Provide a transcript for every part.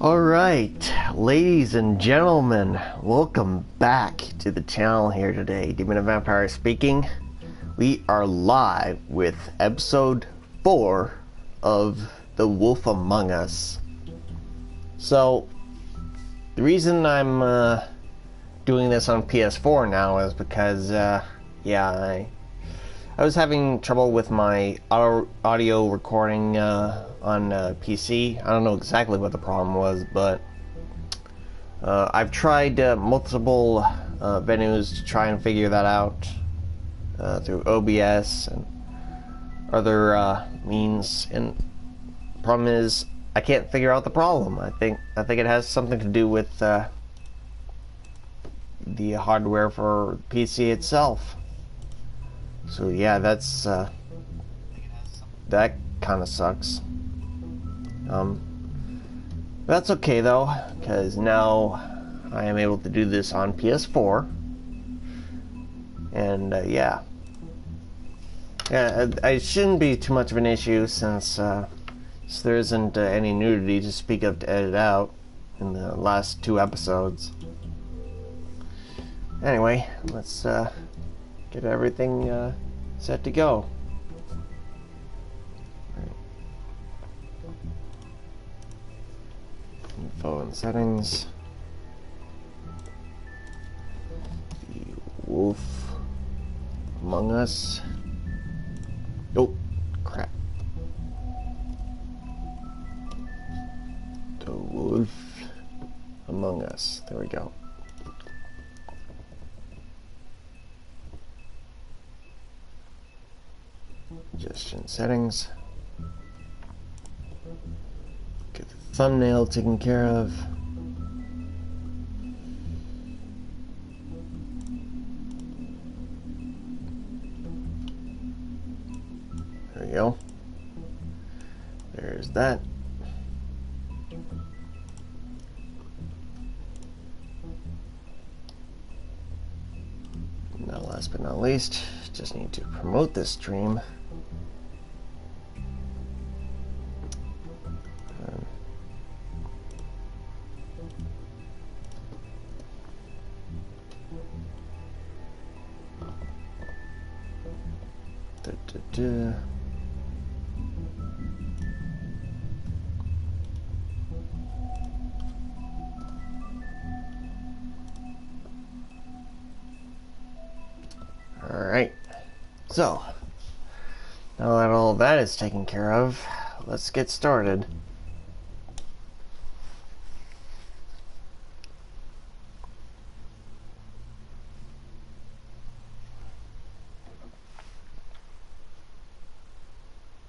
Alright, ladies and gentlemen, welcome back to the channel here today. Demon and Vampire speaking. We are live with episode 4 of The Wolf Among Us. So, the reason I'm doing this on PS4 now is because, I was having trouble with my audio recording on PC. I don't know exactly what the problem was, but I've tried multiple venues to try and figure that out through OBS and other means, and the problem is I can't figure out the problem. I think it has something to do with the hardware for PC itself. So yeah, that's that kind of sucks. That's okay though, because now I am able to do this on PS4, and yeah, it shouldn't be too much of an issue since there isn't any nudity to speak of to edit out in the last 2 episodes. Anyway, let's get everything set to go. Info and settings. The Wolf Among Us. Oh, crap. The Wolf Among Us. There we go. Suggestion settings. Get the thumbnail taken care of. There we go. There's that. Now, last but not least, just need to promote this stream. Alright, so now that all that is taken care of, let's get started.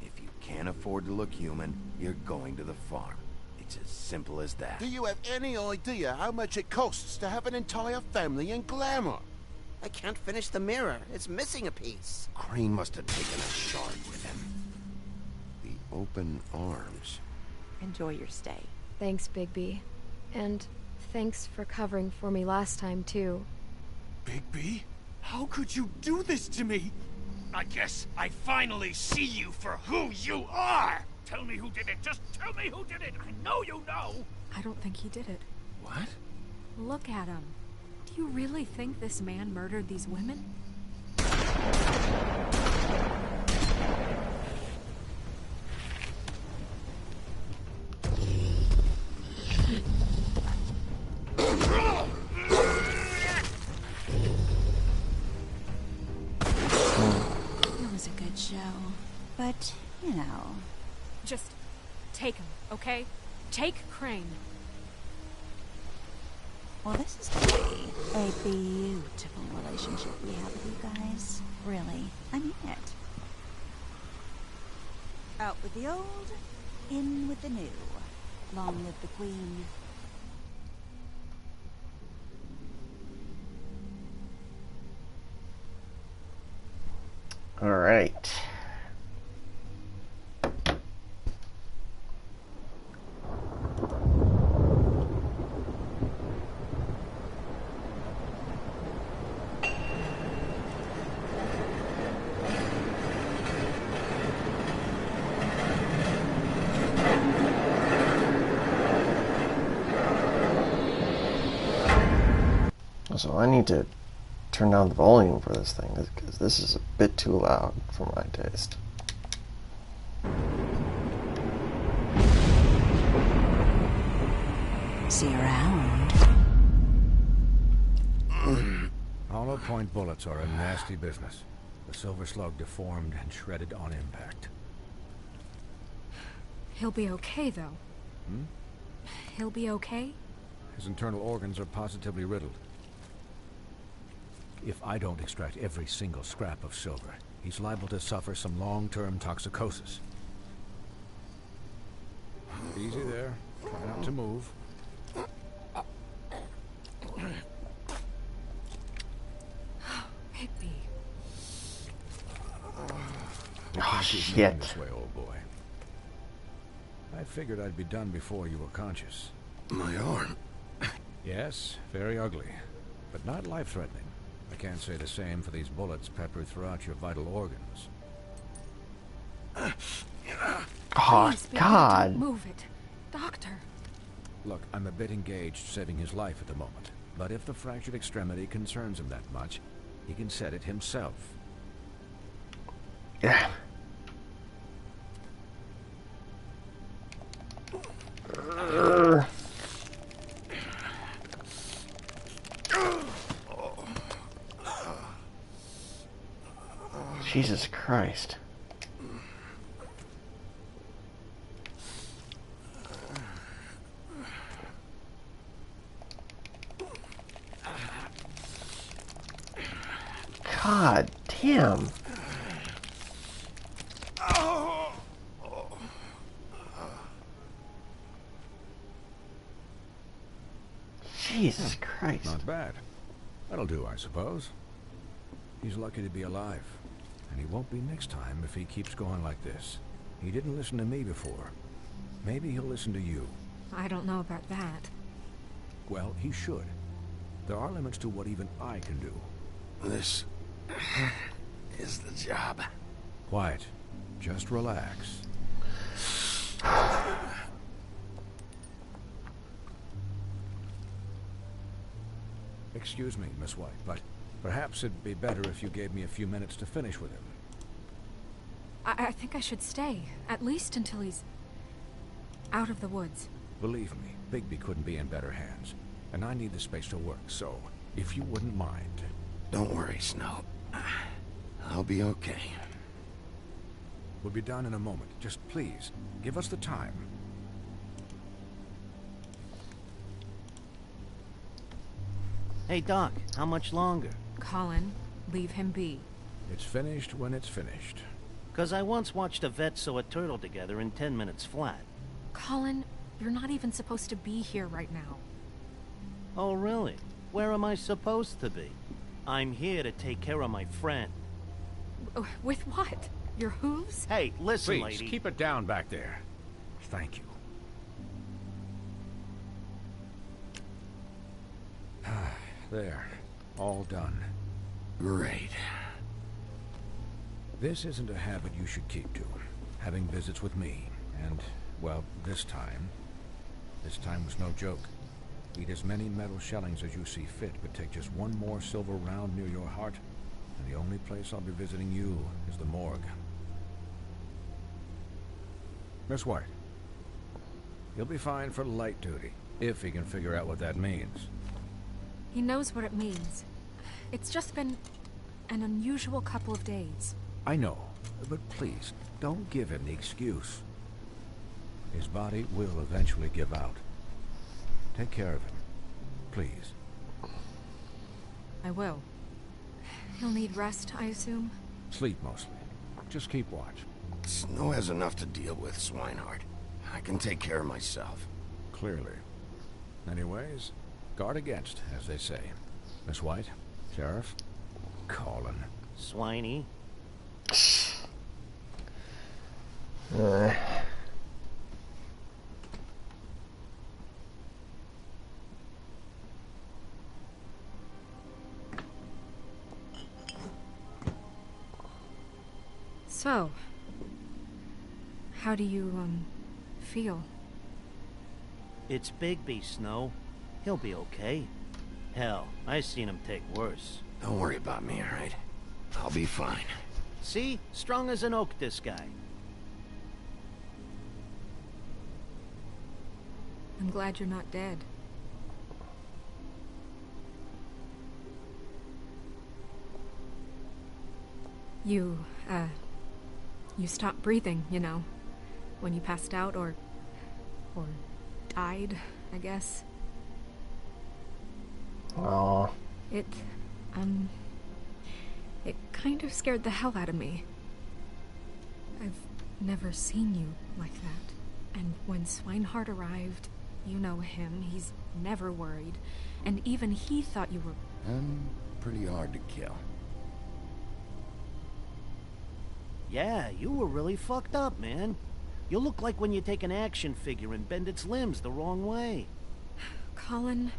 If you can't afford to look human, you're going to the farm. It's as simple as that. Do you have any idea how much it costs to have an entire family in glamour? I can't finish the mirror. It's missing a piece. Crane must have taken a shard with him. The open arms. Enjoy your stay. Thanks, Bigby. And thanks for covering for me last time, too. Bigby? How could you do this to me? I guess I finally see you for who you are! Tell me who did it! Just tell me who did it! I know you know! I don't think he did it. What? Look at him. Do you really think this man murdered these women? It was a good show, but, you know... Just take him, okay? Take Crane. Well, this is gonna be a beautiful relationship we have with you guys. Really, I mean it. Out with the old, in with the new. Long live the Queen. All right. So I need to turn down the volume for this thing, because this is a bit too loud for my taste. See you around. Hollow point bullets are a nasty business. The silver slug deformed and shredded on impact. He'll be okay, though. Hmm? He'll be okay? His internal organs are positively riddled. If I don't extract every single scrap of silver, he's liable to suffer some long-term toxicosis. Easy there. Try not to move. Higby. You can't keep shit. moving this way, old boy. I figured I'd be done before you were conscious. My arm. Yes, very ugly, but not life-threatening. I can't say the same for these bullets peppered throughout your vital organs. Oh, Please, baby, God. don't move it. Doctor. Look, I'm a bit engaged saving his life at the moment, but if the fractured extremity concerns him that much, he can set it himself. Yeah. Jesus Christ. God damn. Jesus Christ. Not bad. That'll do, I suppose. He's lucky to be alive. And he won't be next time if he keeps going like this. He didn't listen to me before. Maybe he'll listen to you. I don't know about that. Well, he should. There are limits to what even I can do. This is the job. Quiet. Just relax. Excuse me, Miss White, but perhaps it'd be better if you gave me a few minutes to finish with him. I think I should stay, at least until he's out of the woods. Believe me, Bigby couldn't be in better hands, and I need the space to work, so if you wouldn't mind. Don't worry, Snow. I'll be okay. We'll be done in a moment. Just please, give us the time. Hey, Doc, how much longer? Colin, leave him be. It's finished when it's finished. 'Cause I once watched a vet sew a turtle together in 10 minutes flat. Colin, you're not even supposed to be here right now. Oh, really? Where am I supposed to be? I'm here to take care of my friend. With what? Your hooves? Hey, listen, Please, lady. keep it down back there. Thank you. There. All done. Great. This isn't a habit you should keep to. Having visits with me. And, well, this time was no joke. Eat as many metal shellings as you see fit, but take just one more silver round near your heart, and the only place I'll be visiting you is the morgue. Miss White, he'll be fine for light duty, if he can figure out what that means. He knows what it means. It's just been an unusual couple of days. I know, but please, don't give him the excuse. His body will eventually give out. Take care of him, please. I will. He'll need rest, I assume? Sleep mostly. Just keep watch. Snow has enough to deal with, Swinehart. I can take care of myself. Clearly. Anyways, guard against, as they say. Miss White, Sheriff, Colin. Swiney. So, how do you, feel? It's Bigby, Snow. He'll be okay. Hell, I seen him take worse. Don't worry about me, alright? I'll be fine. See? Strong as an oak, this guy. I'm glad you're not dead. You stopped breathing, you know, when you passed out or died, I guess. Aww. It kind of scared the hell out of me. I've never seen you like that. And when Swinehart arrived, you know him, he's never worried. And even he thought you were... I'm pretty hard to kill. Yeah, you were really fucked up, man. You look like when you take an action figure and bend its limbs the wrong way. Colin...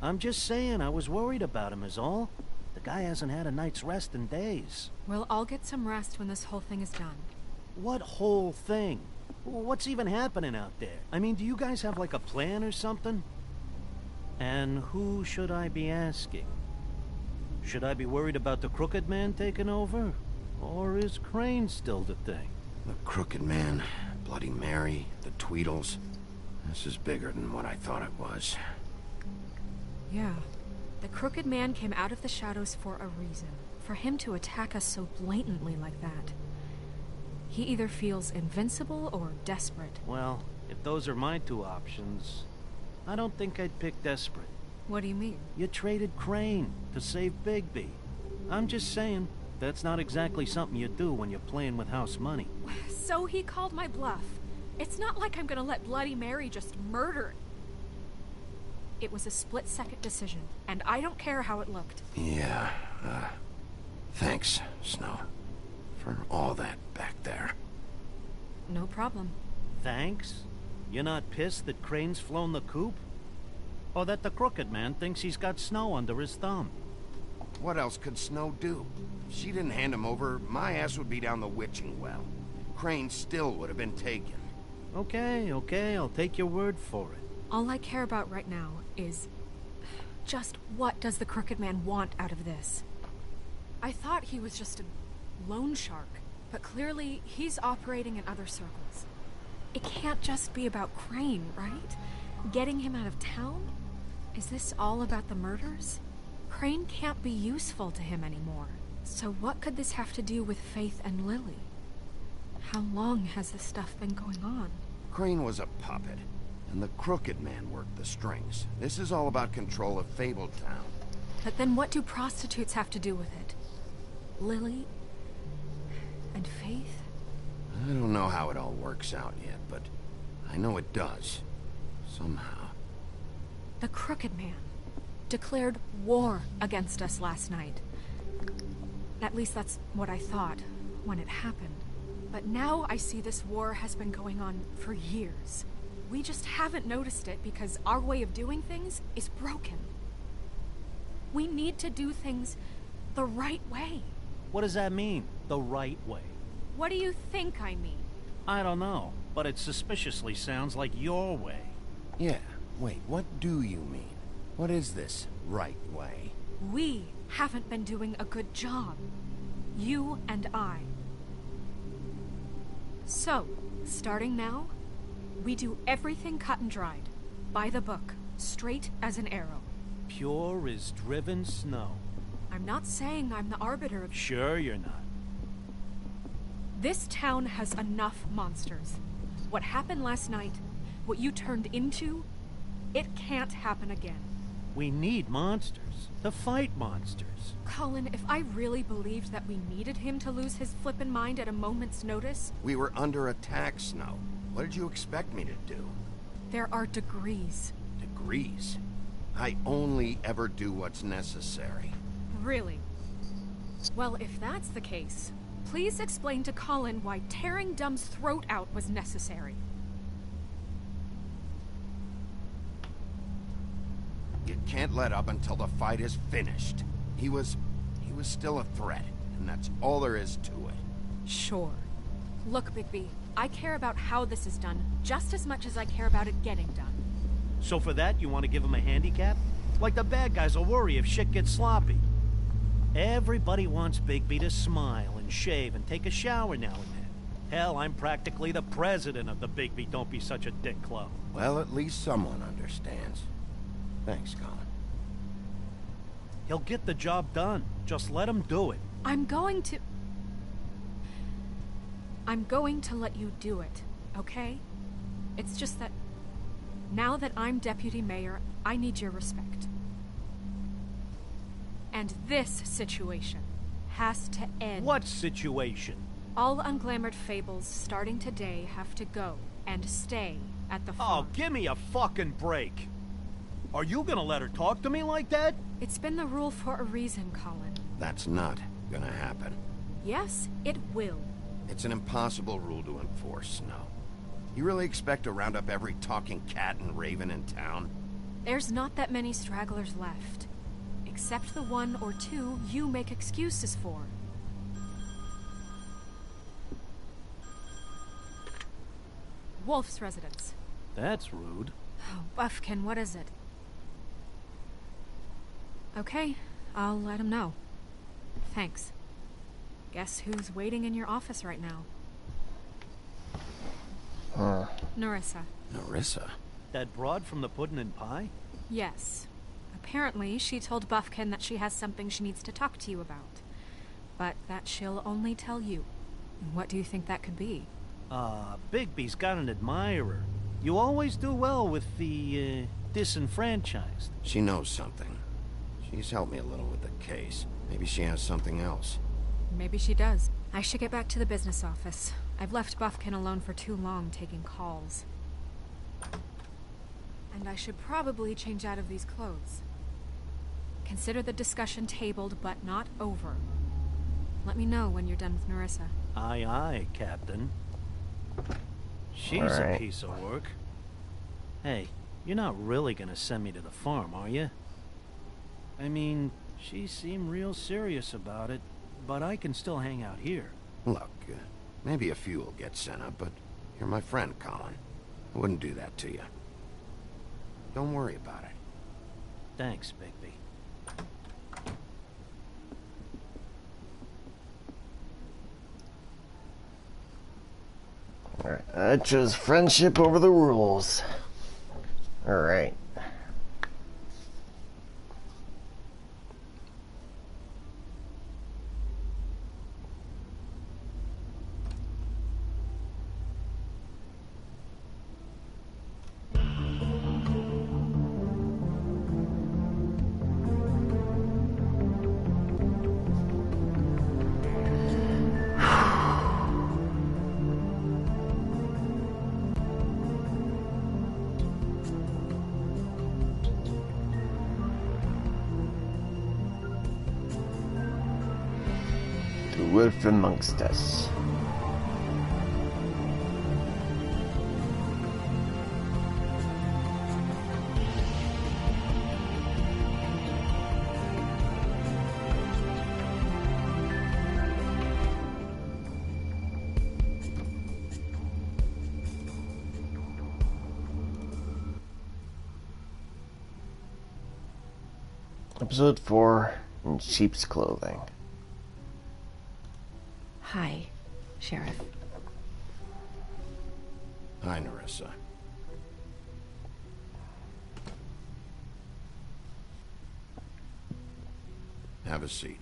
I'm just saying, I was worried about him is all. The guy hasn't had a night's rest in days. Well, I'll get some rest when this whole thing is done. What whole thing? What's even happening out there? I mean, do you guys have like a plan or something? And who should I be asking? Should I be worried about the Crooked Man taking over? Or is Crane still the thing? The Crooked Man, Bloody Mary, the Tweedles. This is bigger than what I thought it was. Yeah. The Crooked Man came out of the shadows for a reason. For him to attack us so blatantly like that. He either feels invincible or desperate. Well, if those are my two options, I don't think I'd pick desperate. What do you mean? You traded Crane to save Bigby. I'm just saying, that's not exactly something you do when you're playing with house money. So he called my bluff. It's not like I'm gonna let Bloody Mary just murder. It was a split-second decision, and I don't care how it looked. Yeah, thanks, Snow, for all that back there. No problem. Thanks? You're not pissed that Crane's flown the coop? Or that the Crooked Man thinks he's got Snow under his thumb? What else could Snow do? If she didn't hand him over, my ass would be down the witching well. Crane still would have been taken. Okay, I'll take your word for it. All I care about right now is... just what does the Crooked Man want out of this? I thought he was just a loan shark, but clearly he's operating in other circles. It can't just be about Crane, right? Getting him out of town? Is this all about the murders? Crane can't be useful to him anymore. So what could this have to do with Faith and Lily? How long has this stuff been going on? Crane was a puppet, and the Crooked Man worked the strings. This is all about control of Fabletown. But then what do prostitutes have to do with it? Lily? And Faith? I don't know how it all works out yet, but I know it does. Somehow. The Crooked Man declared war against us last night. At least that's what I thought when it happened. But now I see this war has been going on for years. We just haven't noticed it because our way of doing things is broken. We need to do things the right way. What does that mean, the right way? What do you think I mean? I don't know, but it suspiciously sounds like your way. Yeah, wait, what do you mean? What is this right way? We haven't been doing a good job. You and I. So, starting now, we do everything cut and dried. By the book. Straight as an arrow. Pure as driven snow. I'm not saying I'm the arbiter of... Sure you're not. This town has enough monsters. What happened last night, what you turned into, it can't happen again. We need monsters. To fight monsters. Colin, if I really believed that we needed him to lose his flippin' mind at a moment's notice... We were under attack, Snow. What did you expect me to do? There are degrees. Degrees? I only ever do what's necessary. Really? Well, if that's the case, please explain to Colin why tearing Dumb's throat out was necessary. You can't let up until the fight is finished. He was still a threat, and that's all there is to it. Sure. Look, Bigby, I care about how this is done just as much as I care about it getting done. So for that, you want to give him a handicap? Like the bad guys will worry if shit gets sloppy. Everybody wants Bigby to smile and shave and take a shower now and then. Hell, I'm practically the president of the Bigby Don't Be Such a Dick Club. Well, at least someone understands. Thanks, Colin. He'll get the job done. Just let him do it. I'm going to let you do it, okay? It's just that now that I'm deputy mayor, I need your respect. And this situation has to end. What situation? All unglamored fables starting today have to go and stay at the farm. Oh, give me a fucking break. Are you gonna let her talk to me like that? It's been the rule for a reason, Colin. That's not gonna happen. Yes, it will. It's an impossible rule to enforce, Snow. You really expect to round up every talking cat and raven in town? There's not that many stragglers left. Except the one or two you make excuses for. Wolf's residence. That's rude. Oh, Buffkin, what is it? Okay, I'll let him know. Thanks. Guess who's waiting in your office right now? Nerissa. Nerissa? That broad from the puddin' and pie? Yes. Apparently, she told Buffkin that she has something she needs to talk to you about. But that she'll only tell you. What do you think that could be? Bigby's got an admirer. You always do well with the, disenfranchised. She knows something. She's helped me a little with the case. Maybe she has something else. Maybe she does. I should get back to the business office. I've left Buffkin alone for too long taking calls. And I should probably change out of these clothes. Consider the discussion tabled, but not over. Let me know when you're done with Nerissa. Aye, aye, Captain. She's a piece of work. Hey, you're not really gonna send me to the farm, are you? I mean, she seemed real serious about it, but I can still hang out here. Look, maybe a few will get sent up, but you're my friend, Colin. I wouldn't do that to you. Don't worry about it. Thanks, Bigby. Alright, I chose friendship over the rules. Alright. The wolf amongst us. Episode 4, in sheep's clothing. Hi, Sheriff. Hi, Nerissa. Have a seat.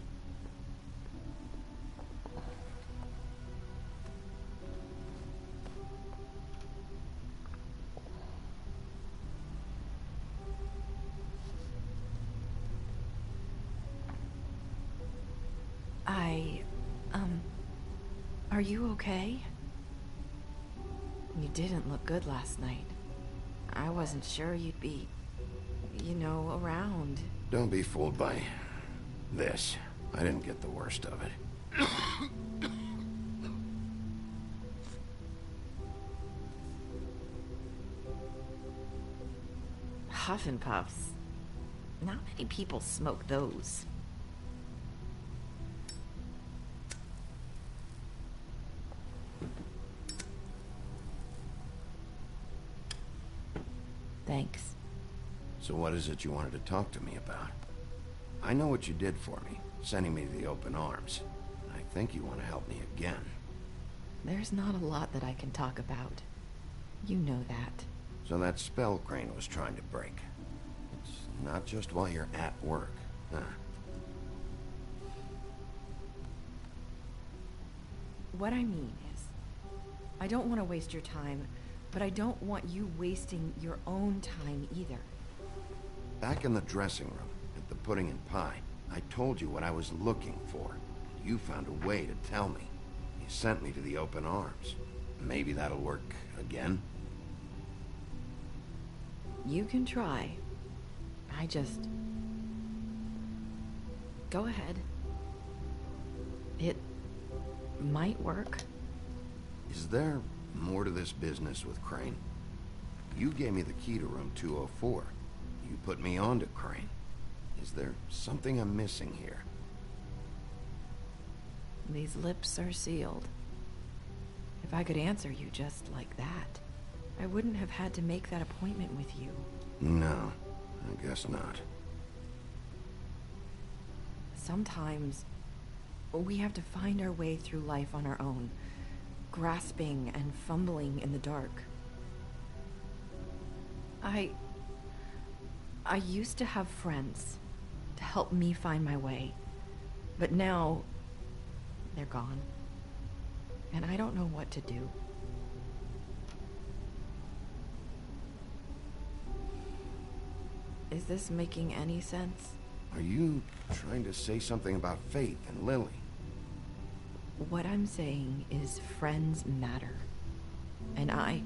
Are you okay? You didn't look good last night. I wasn't sure you'd be, you know, around. Don't be fooled by this. I didn't get the worst of it. Huff and puffs. Not many people smoke those. Thanks. So what is it you wanted to talk to me about? I know what you did for me, sending me to the open arms. I think you want to help me again. There's not a lot that I can talk about. You know that. So that spell Crane was trying to break. It's not just while you're at work, huh? What I mean is, I don't want to waste your time, but I don't want you wasting your own time either. Back in the dressing room, at the pudding and pie, I told you what I was looking for. You found a way to tell me. You sent me to the open arms. Maybe that'll work again? You can try. I just... Go ahead. It might work. Is there more to this business with Crane? You gave me the key to room 204. You put me on to Crane. Is there something I'm missing here? These lips are sealed. If I could answer you just like that, I wouldn't have had to make that appointment with you. No, I guess not. Sometimes we have to find our way through life on our own, grasping and fumbling in the dark. I used to have friends to help me find my way, but now they're gone, and I don't know what to do. Is this making any sense? Are you trying to say something about Faith and Lily? What I'm saying is friends matter. And I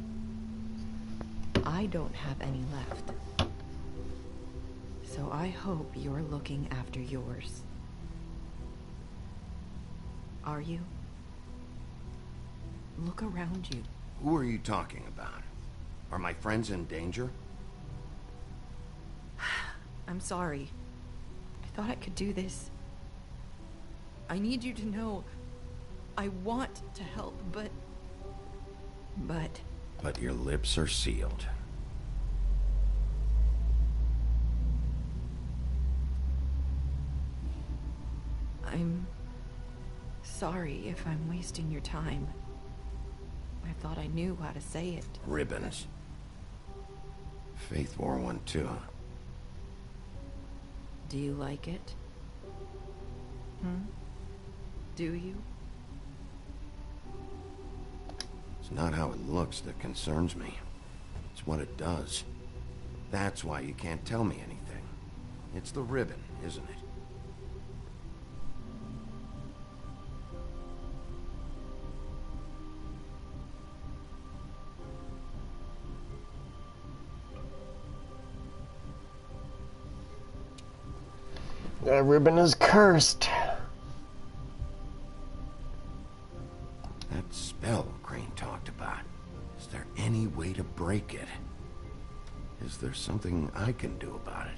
don't have any left. So I hope you're looking after yours. Are you? Look around you. Who are you talking about? Are my friends in danger? I'm sorry. I thought I could do this. I need you to know I want to help, but... But your lips are sealed. I'm sorry if I'm wasting your time. I thought I knew how to say it. Ribbons. Faith wore one too. Do you like it? Do you? It's not how it looks that concerns me. It's what it does. That's why you can't tell me anything. It's the ribbon, isn't it? That ribbon is cursed. That spell Crane talked about. Is there any way to break it? Is there something I can do about it?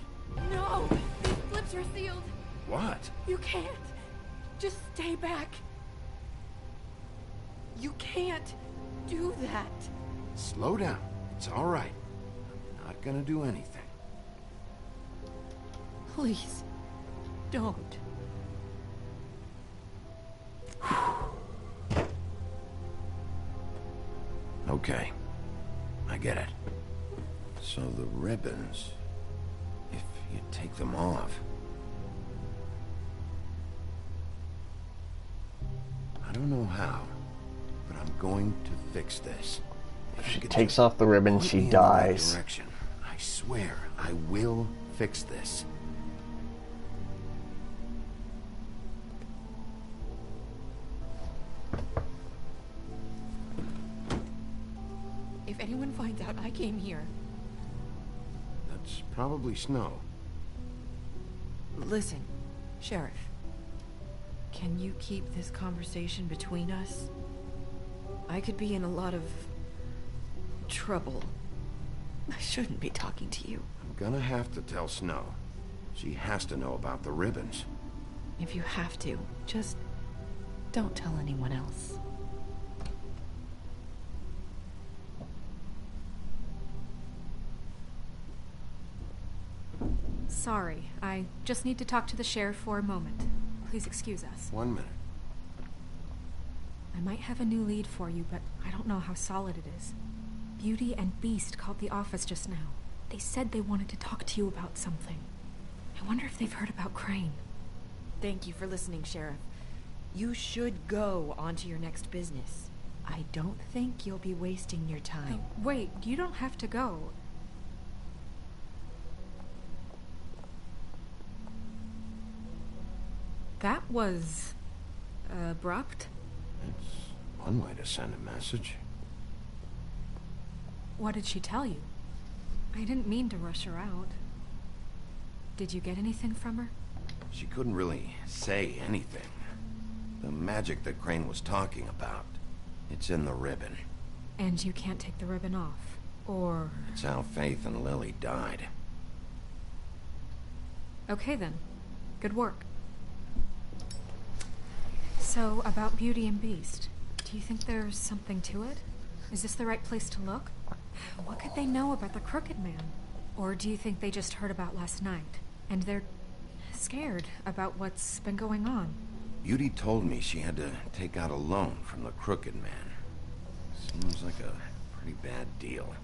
No! These lips are sealed. What? You can't. Just stay back. You can't do that. Slow down. It's all right. I'm not gonna do anything. Please, don't. Okay. I get it. So the ribbons, if you take them off... I don't know how, but I'm going to fix this. If she takes off the ribbon, she dies. Direction. I swear, I will fix this. If anyone finds out I came here... That's probably Snow. Listen, Sheriff. Can you keep this conversation between us? I could be in a lot of... trouble. I shouldn't be talking to you. I'm gonna have to tell Snow. She has to know about the ribbons. If you have to, just don't tell anyone else. sorry. I just need to talk to the sheriff for a moment. Please excuse us. 1 minute. I might have a new lead for you, but I don't know how solid it is. Beauty and Beast called the office just now. They said they wanted to talk to you about something. I wonder if they've heard about Crane. Thank you for listening, Sheriff. You should go on to your next business. I don't think you'll be wasting your time. Wait, you don't have to go. That was... abrupt? It's one way to send a message. What did she tell you? I didn't mean to rush her out. Did you get anything from her? She couldn't really say anything. The magic that Crane was talking about, it's in the ribbon. And you can't take the ribbon off, or... It's how Faith and Lily died. Okay then. Good work. So, about Beauty and Beast, do you think there's something to it? Is this the right place to look? What could they know about the Crooked Man? Or do you think they just heard about last night, and they're scared about what's been going on? Beauty told me she had to take out a loan from the Crooked Man. Seems like a pretty bad deal.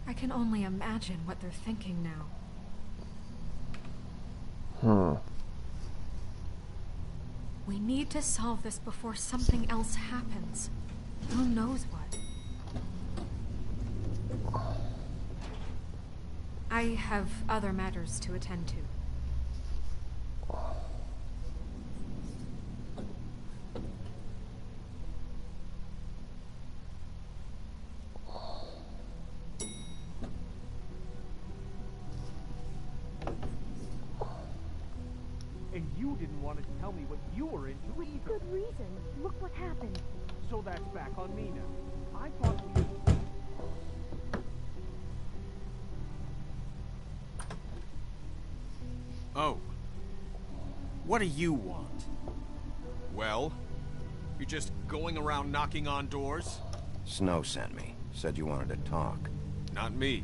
I can only imagine what they're thinking now. We need to solve this before something else happens. Who knows what? I have other matters to attend to. And you didn't want to tell me what you were into either. Good reason. Look what happened. So that's back on me now. I thought we... Oh. What do you want? Well? You're just going around knocking on doors? Snow sent me. Said you wanted to talk. Not me.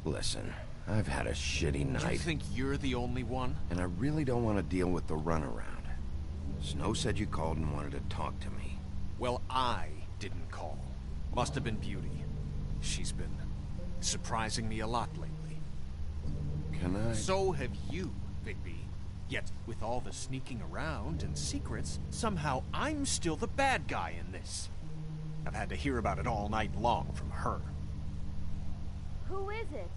Listen, I've had a shitty night. You think you're the only one? And I really don't want to deal with the runaround. Snow said you called and wanted to talk to me. Well, I didn't call. Must have been Beauty. She's been surprising me a lot lately. Can I... So have you, Bigby. Yet, with all the sneaking around and secrets, somehow I'm still the bad guy in this. I've had to hear about it all night long from her. Who is it?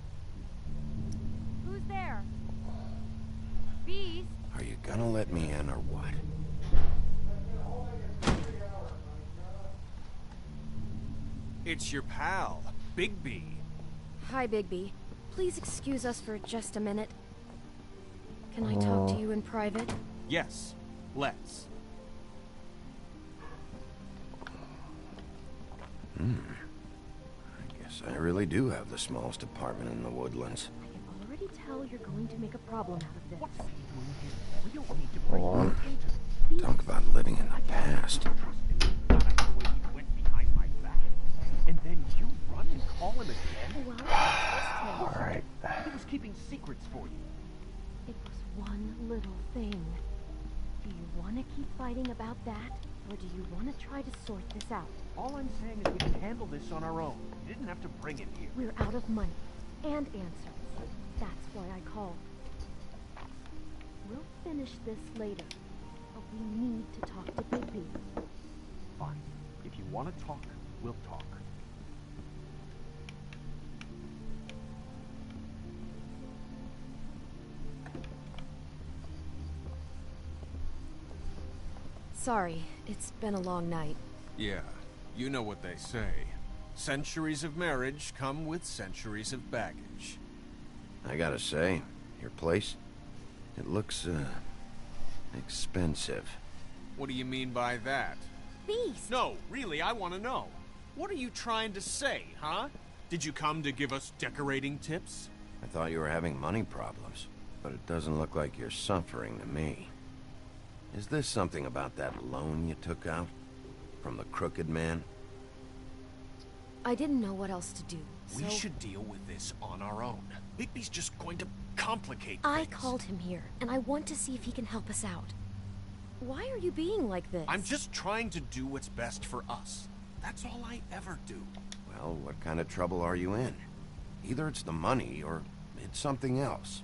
Who's there? Beast? Are you gonna let me in or what? It's your pal, Bigby. Hi, Bigby. Please excuse us for just a minute. Can I talk to you in private? Yes, let's. I guess I really do have the smallest apartment in the woodlands. I can already tell you're going to make a problem out of this. What's he doing here? We don't need to bring him into... Talk about living in the past. Not after the way he went behind my back. And then you run and call him again? Well, just tell you. Alright. He was keeping secrets for you. It was one little thing. Do you want to keep fighting about that? Or do you want to try to sort this out? All I'm saying is we can handle this on our own. You didn't have to bring him here. We're out of money. And answers. That's why I called. We'll finish this later. But we need to talk to Bigby. Fine. If you want to talk, we'll talk. Sorry, it's been a long night. Yeah, you know what they say. Centuries of marriage come with centuries of baggage. I gotta say, your place, it looks, expensive. What do you mean by that? Beast! No, really, I want to know. What are you trying to say, huh? Did you come to give us decorating tips? I thought you were having money problems, but it doesn't look like you're suffering to me. Is this something about that loan you took out? From the Crooked Man? I didn't know what else to do, We should deal with this on our own. Bigby's just going to complicate things. I called him here, and I want to see if he can help us out. Why are you being like this? I'm just trying to do what's best for us. That's all I ever do. Well, what kind of trouble are you in? Either it's the money, or it's something else.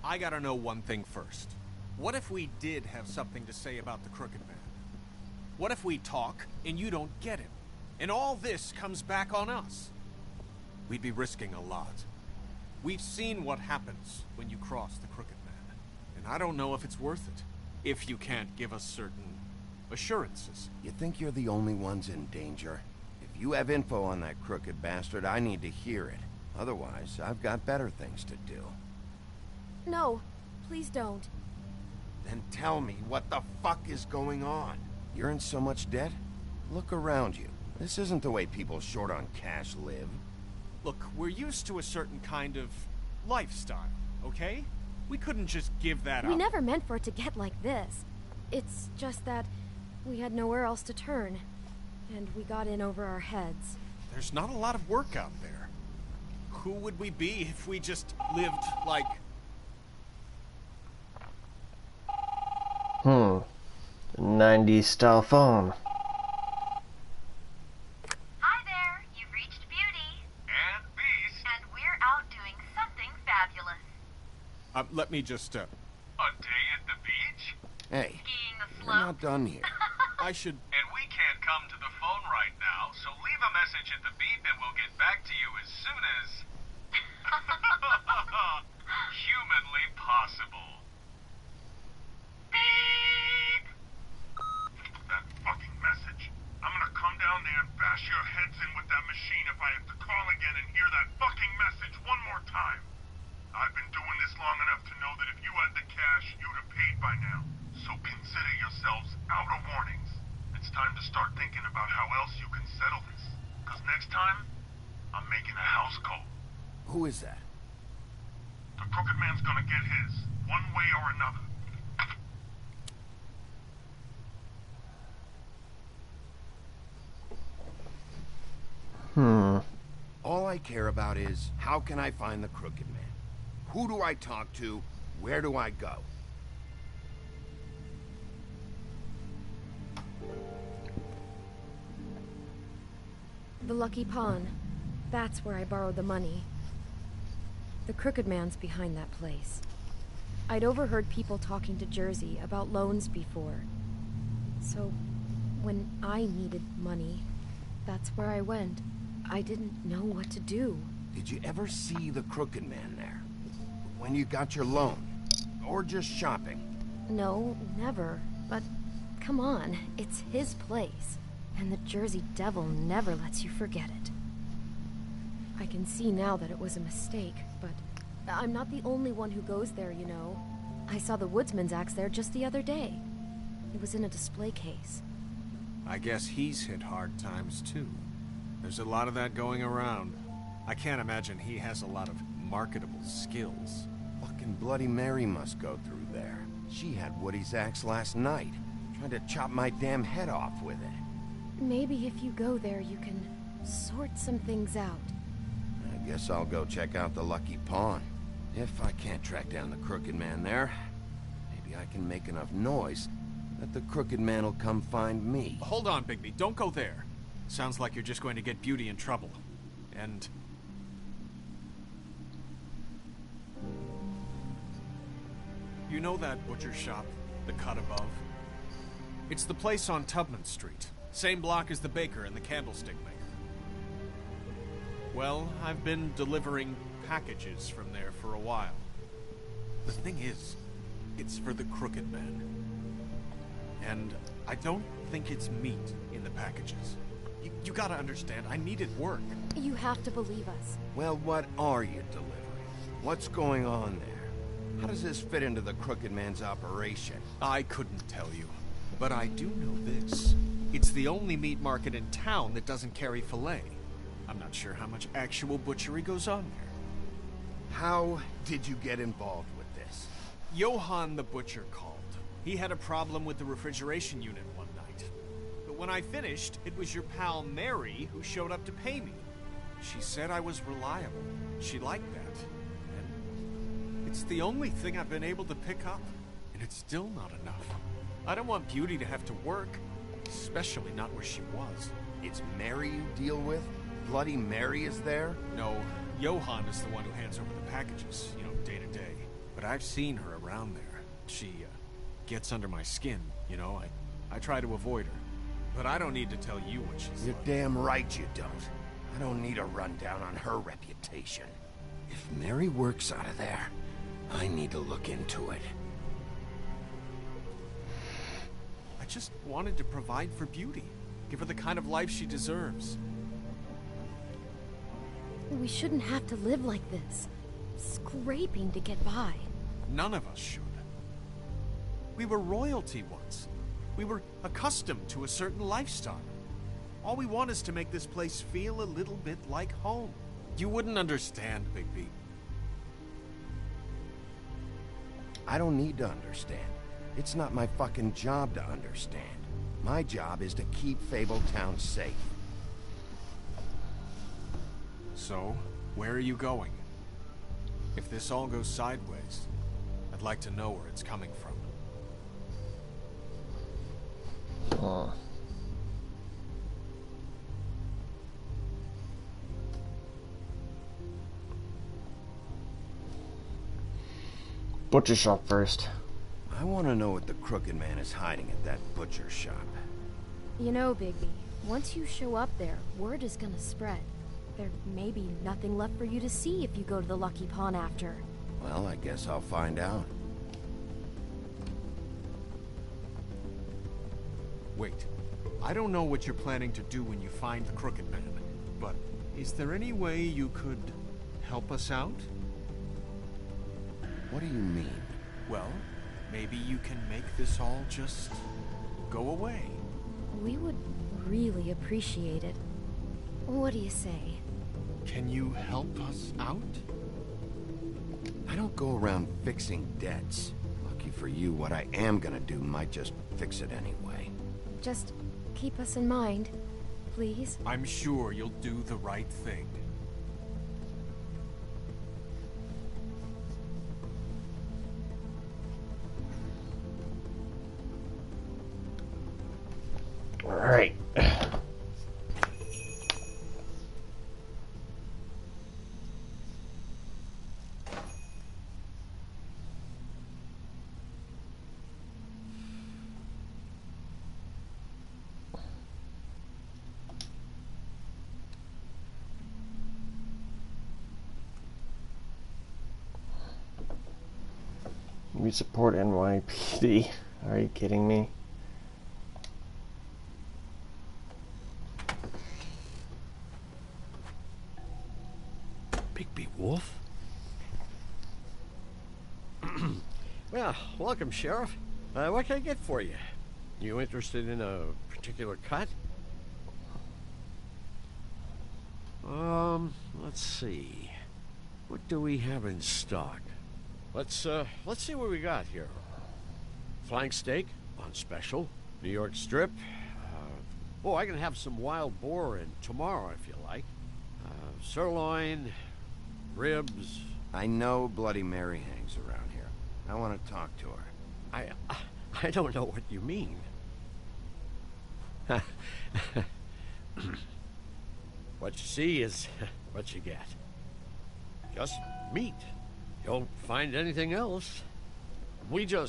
I gotta know one thing first. What if we did have something to say about the Crooked Man? What if we talk, and you don't get him? And all this comes back on us? We'd be risking a lot. We've seen what happens when you cross the Crooked Man. And I don't know if it's worth it. If you can't give us certain assurances. You think you're the only ones in danger? If you have info on that crooked bastard, I need to hear it. Otherwise, I've got better things to do. No, please don't. Then tell me what the fuck is going on. You're in so much debt? Look around you. This isn't the way people short on cash live. Look, we're used to a certain kind of lifestyle, okay? We couldn't just give that up. We never meant for it to get like this. It's just that we had nowhere else to turn, and we got in over our heads. There's not a lot of work out there. Who would we be if we just lived like... 90s style phone. Hi there, you've reached Beauty. And Beast. And we're out doing something fabulous. Let me just, A day at the beach? Hey, Skiing the we're not slopes? done here. I should... And we can't come to the phone right now, so leave a message at the beep and we'll get back to you as soon as... humanly possible. Beep! That fucking message. I'm gonna come down there and bash your heads in with that machine if I have to call again and hear that fucking message one more time. I've been doing this long enough to know that if you had the cash, you'd have paid by now. So consider yourselves out of warnings. It's time to start thinking about how else you can settle this. Because next time, I'm making a house call. Who is that? The Crooked Man's gonna get his, one way or another. All I care about is, how can I find the Crooked Man? Who do I talk to? Where do I go? The Lucky Pawn. That's where I borrowed the money. The Crooked Man's behind that place. I'd overheard people talking to Jersey about loans before. So, when I needed money, that's where I went. I didn't know what to do. Did you ever see the Crooked Man there? When you got your loan? Or just shopping? No, never. But, come on, it's his place. And the Jersey Devil never lets you forget it. I can see now that it was a mistake, but I'm not the only one who goes there, you know. I saw the Woodsman's axe there just the other day. It was in a display case. I guess he's hit hard times, too. There's a lot of that going around. I can't imagine he has a lot of marketable skills. Fucking Bloody Mary must go through there. She had Woody's axe last night, trying to chop my damn head off with it. Maybe if you go there, you can sort some things out. I guess I'll go check out the Lucky Pawn. If I can't track down the Crooked Man there, maybe I can make enough noise that the Crooked Man will come find me. Hold on, Bigby. Don't go there. Sounds like you're just going to get Beauty in trouble. And... you know that butcher shop, the cut above? It's the place on Tubman Street. Same block as the baker and the candlestick maker. Well, I've been delivering packages from there for a while. The thing is, it's for the Crooked Man. And I don't think it's meat in the packages. You gotta understand, I needed work. You have to believe us. Well, what are you delivering? What's going on there? How does this fit into the Crooked Man's operation? I couldn't tell you, but I do know this. It's the only meat market in town that doesn't carry filet. I'm not sure how much actual butchery goes on there. How did you get involved with this? Johann the butcher called. He had a problem with the refrigeration unit one night. But when I finished, it was your pal Mary who showed up to pay me. She said I was reliable. She liked that. And it's the only thing I've been able to pick up. And it's still not enough. I don't want Beauty to have to work. Especially not where she was. It's Mary you deal with? Bloody Mary is there? No, Johann is the one who hands over the packages, you know, day to day. But I've seen her around there. She, gets under my skin, you know. I try to avoid her. But I don't need to tell you what she's You're like. damn right you don't. I don't need a rundown on her reputation. If Mary works out of there, I need to look into it. I just wanted to provide for Beauty. Give her the kind of life she deserves. We shouldn't have to live like this. Scraping to get by. None of us should. We were royalty once. We were accustomed to a certain lifestyle. All we want is to make this place feel a little bit like home. You wouldn't understand, Bigby. I don't need to understand. It's not my fucking job to understand. My job is to keep Fabletown safe. So, where are you going? If this all goes sideways, I'd like to know where it's coming from. Butcher shop first. I want to know what the Crooked Man is hiding at that butcher shop. You know, Bigby, once you show up there, word is gonna spread. There may be nothing left for you to see if you go to the Lucky Pawn after. Well, I guess I'll find out. Wait, I don't know what you're planning to do when you find the Crooked Man, but is there any way you could help us out? What do you mean? Well, maybe you can make this all just go away. We would really appreciate it. What do you say? Can you help us out? I don't go around fixing debts. Lucky for you, what I am gonna do might just fix it anyway. Just keep us in mind, please. I'm sure you'll do the right thing. Alright. We support NYPD. Are you kidding me? Bigby Wolf? Well, welcome, Sheriff. What can I get for you? You interested in a particular cut? Let's see. What do we have in stock? Let's see what we got here. Flank steak on special. New York strip. I can have some wild boar in tomorrow if you like. Sirloin, ribs. I know Bloody Mary hangs around here. I want to talk to her. I don't know what you mean. What you see is what you get. Just meat. You don't find anything else. We do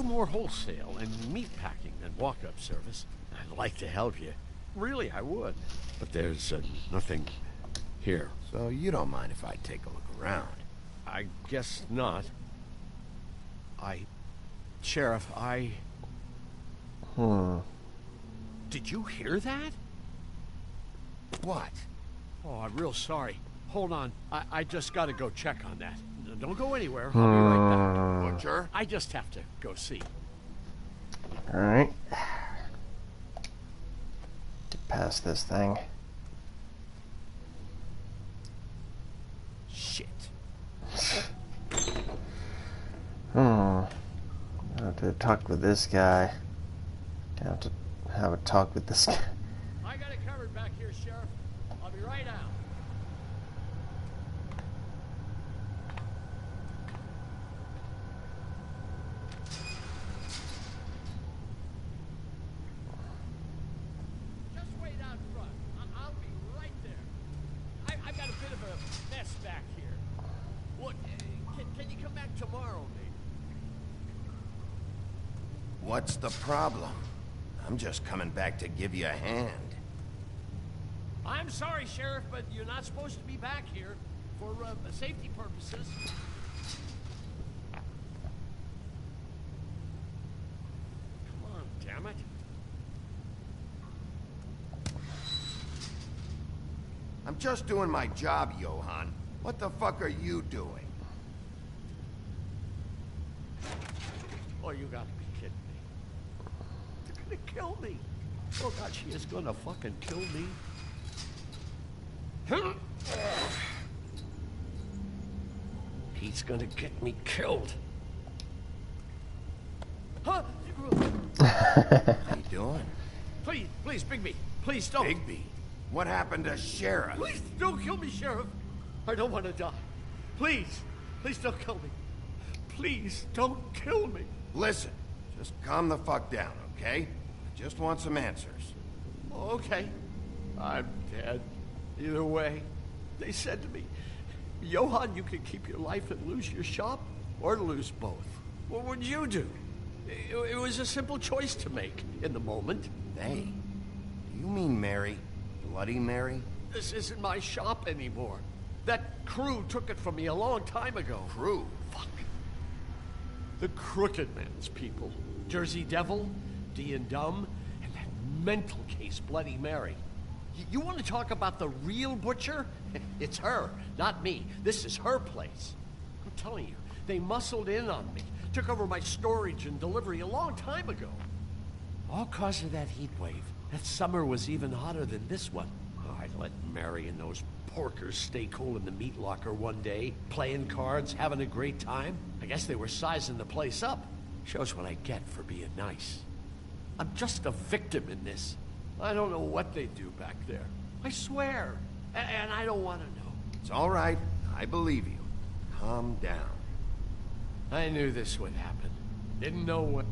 more wholesale and meat packing than walk-up service. I'd like to help you. Really, I would. But there's nothing here. So you don't mind if I take a look around? I guess not. Sheriff, Did you hear that? What? Oh, I'm real sorry. Hold on. I just gotta go check on that. Don't go anywhere. I'll be right back. Butcher? I just have to go see. Alright. Get past this thing. Shit. I have to talk with this guy. I have to have a talk with this guy. I got it covered back here, Sheriff. I'll be right lie down. Just wait out front. I'll be right there. I've got a bit of a mess back here. Look, can you come back tomorrow, maybe? What's the problem? I'm just coming back to give you a hand. I'm sorry, Sheriff, but you're not supposed to be back here for safety purposes. Come on, damn it. I'm just doing my job, Johann. What the fuck are you doing? Oh, you gotta be kidding me. They're gonna kill me. Oh, God, she is gonna fucking kill me. He's gonna get me killed. Huh? How you doing? Please, Bigby. Please don't. Bigby? What happened to Sheriff? Please don't kill me, Sheriff. I don't want to die. Please don't kill me. Please don't kill me. Listen, just calm the fuck down, okay? I just want some answers. Okay. I'm dead. Either way, they said to me, Johann, you can keep your life and lose your shop, or lose both. What would you do? It was a simple choice to make in the moment. They? Do you mean Mary? Bloody Mary? This isn't my shop anymore. That crew took it from me a long time ago. Crew? Fuck. The Crooked Man's people. Jersey Devil, D and Dumb, and that mental case, Bloody Mary. You want to talk about the real butcher? It's her, not me. This is her place. I'm telling you, they muscled in on me. Took over my storage and delivery a long time ago. All cause of that heat wave. That summer was even hotter than this one. Oh, I let Mary and those porkers stay cool in the meat locker one day, playing cards, having a great time. I guess they were sizing the place up. Shows what I get for being nice. I'm just a victim in this. I don't know what they do back there. I swear. And I don't want to know. It's all right. I believe you. Calm down. I knew this would happen. Didn't know what...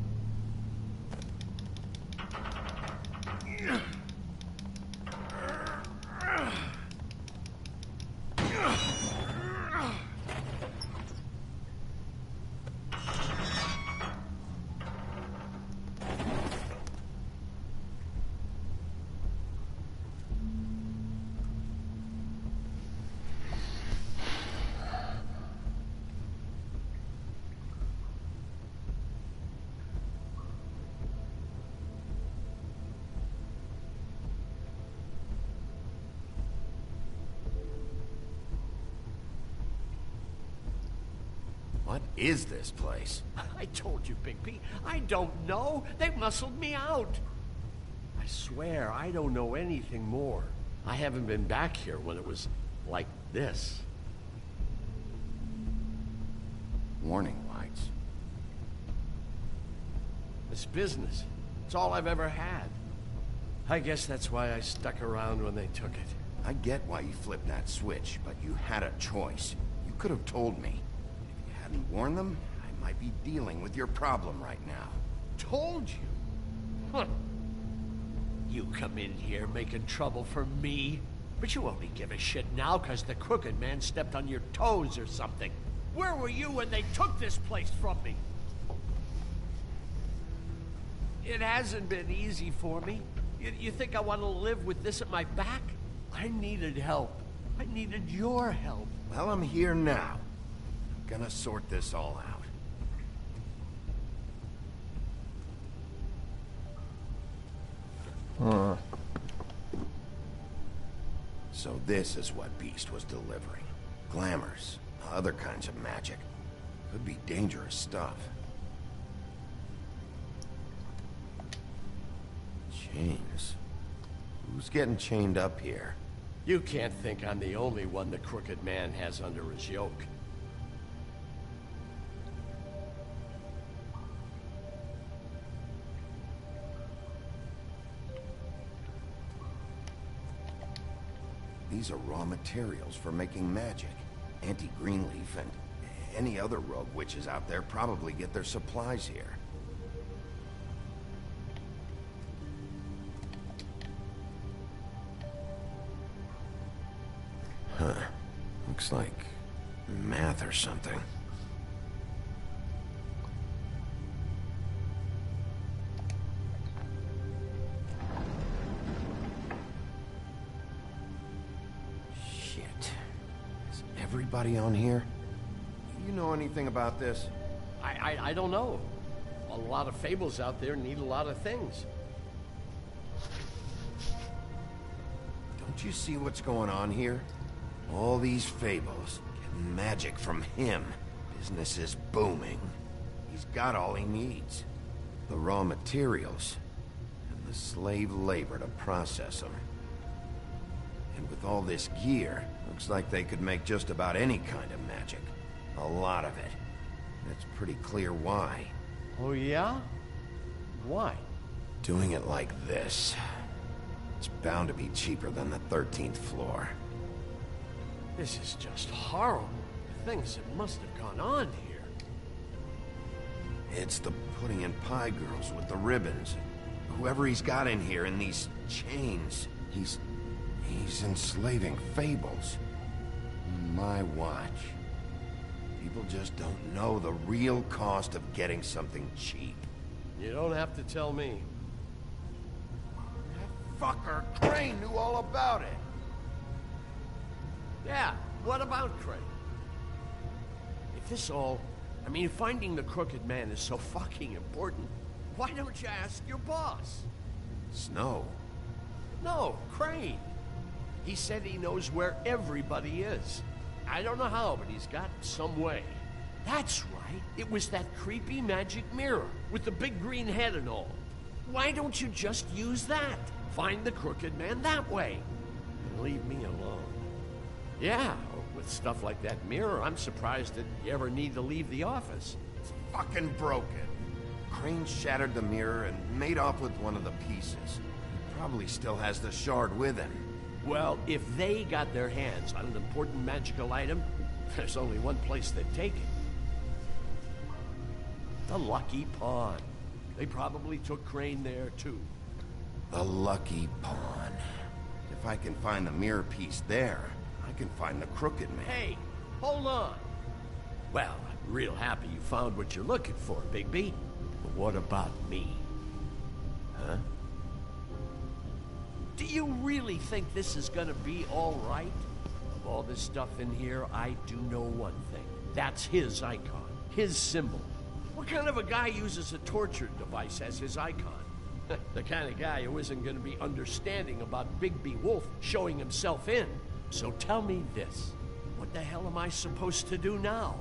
What is this place? I told you, Bigby. I don't know. They muscled me out. I swear, I don't know anything more. I haven't been back here when it was like this. Warning lights. It's business. It's all I've ever had. I guess that's why I stuck around when they took it. I get why you flipped that switch, but you had a choice. You could have told me. If you hadn't warned them, I might be dealing with your problem right now. Told you? Huh. You come in here making trouble for me, but you only give a shit now because the Crooked Man stepped on your toes or something. Where were you when they took this place from me? It hasn't been easy for me. You think I want to live with this at my back? I needed help. I needed your help. Well, I'm here now. I'm gonna sort this all out. So this is what Beast was delivering. Glamours, other kinds of magic. Could be dangerous stuff. Chains. Who's getting chained up here? You can't think I'm the only one the Crooked Man has under his yoke. These are raw materials for making magic. Auntie Greenleaf and any other rogue witches out there probably get their supplies here. Huh. Looks like math or something. Shit. Is everybody on here? You know anything about this? I don't know. A lot of fables out there need a lot of things. Don't you see what's going on here? All these fables, getting magic from him. Business is booming. He's got all he needs. The raw materials, and the slave labor to process them. And with all this gear, looks like they could make just about any kind of magic. A lot of it. It's pretty clear why. Oh yeah? Why? Doing it like this. It's bound to be cheaper than the 13th floor. This is just horrible. The things that must have gone on here. It's the pudding and pie girls with the ribbons. Whoever he's got in here in these chains, he's enslaving fables. My watch. People just don't know the real cost of getting something cheap. You don't have to tell me. That fucker Crane knew all about it. Yeah, what about Crane? If this all... I mean, finding the Crooked Man is so fucking important, why don't you ask your boss? Snow? No, Crane. He said he knows where everybody is. I don't know how, but he's got some way. That's right. It was that creepy magic mirror with the big green head and all. Why don't you just use that? Find the Crooked Man that way. And leave me alone. Yeah, with stuff like that mirror, I'm surprised that you ever need to leave the office. It's fucking broken. Crane shattered the mirror and made off with one of the pieces. He probably still has the shard with him. Well, if they got their hands on an important magical item, there's only one place they'd take it. The Lucky Pawn. They probably took Crane there, too. The Lucky Pawn. If I can find the mirror piece there, I can find the Crooked Man. Hey, hold on. Well, I'm real happy you found what you're looking for, Bigby. But what about me? Huh? Do you really think this is gonna be all right? Of all this stuff in here, I do know one thing. That's his icon, his symbol. What kind of a guy uses a torture device as his icon? The kind of guy who isn't gonna be understanding about Bigby Wolf showing himself in. So tell me this. What the hell am I supposed to do now?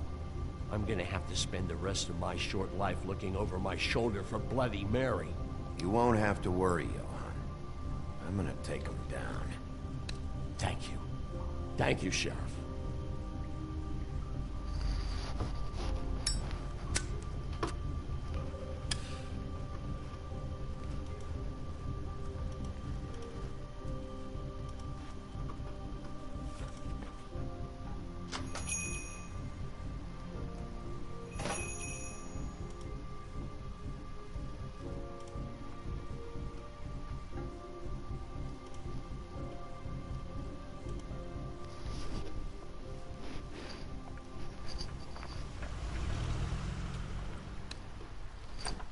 I'm gonna have to spend the rest of my short life looking over my shoulder for Bloody Mary. You won't have to worry, Johan. I'm gonna take him down. Thank you. Thank you, Sheriff.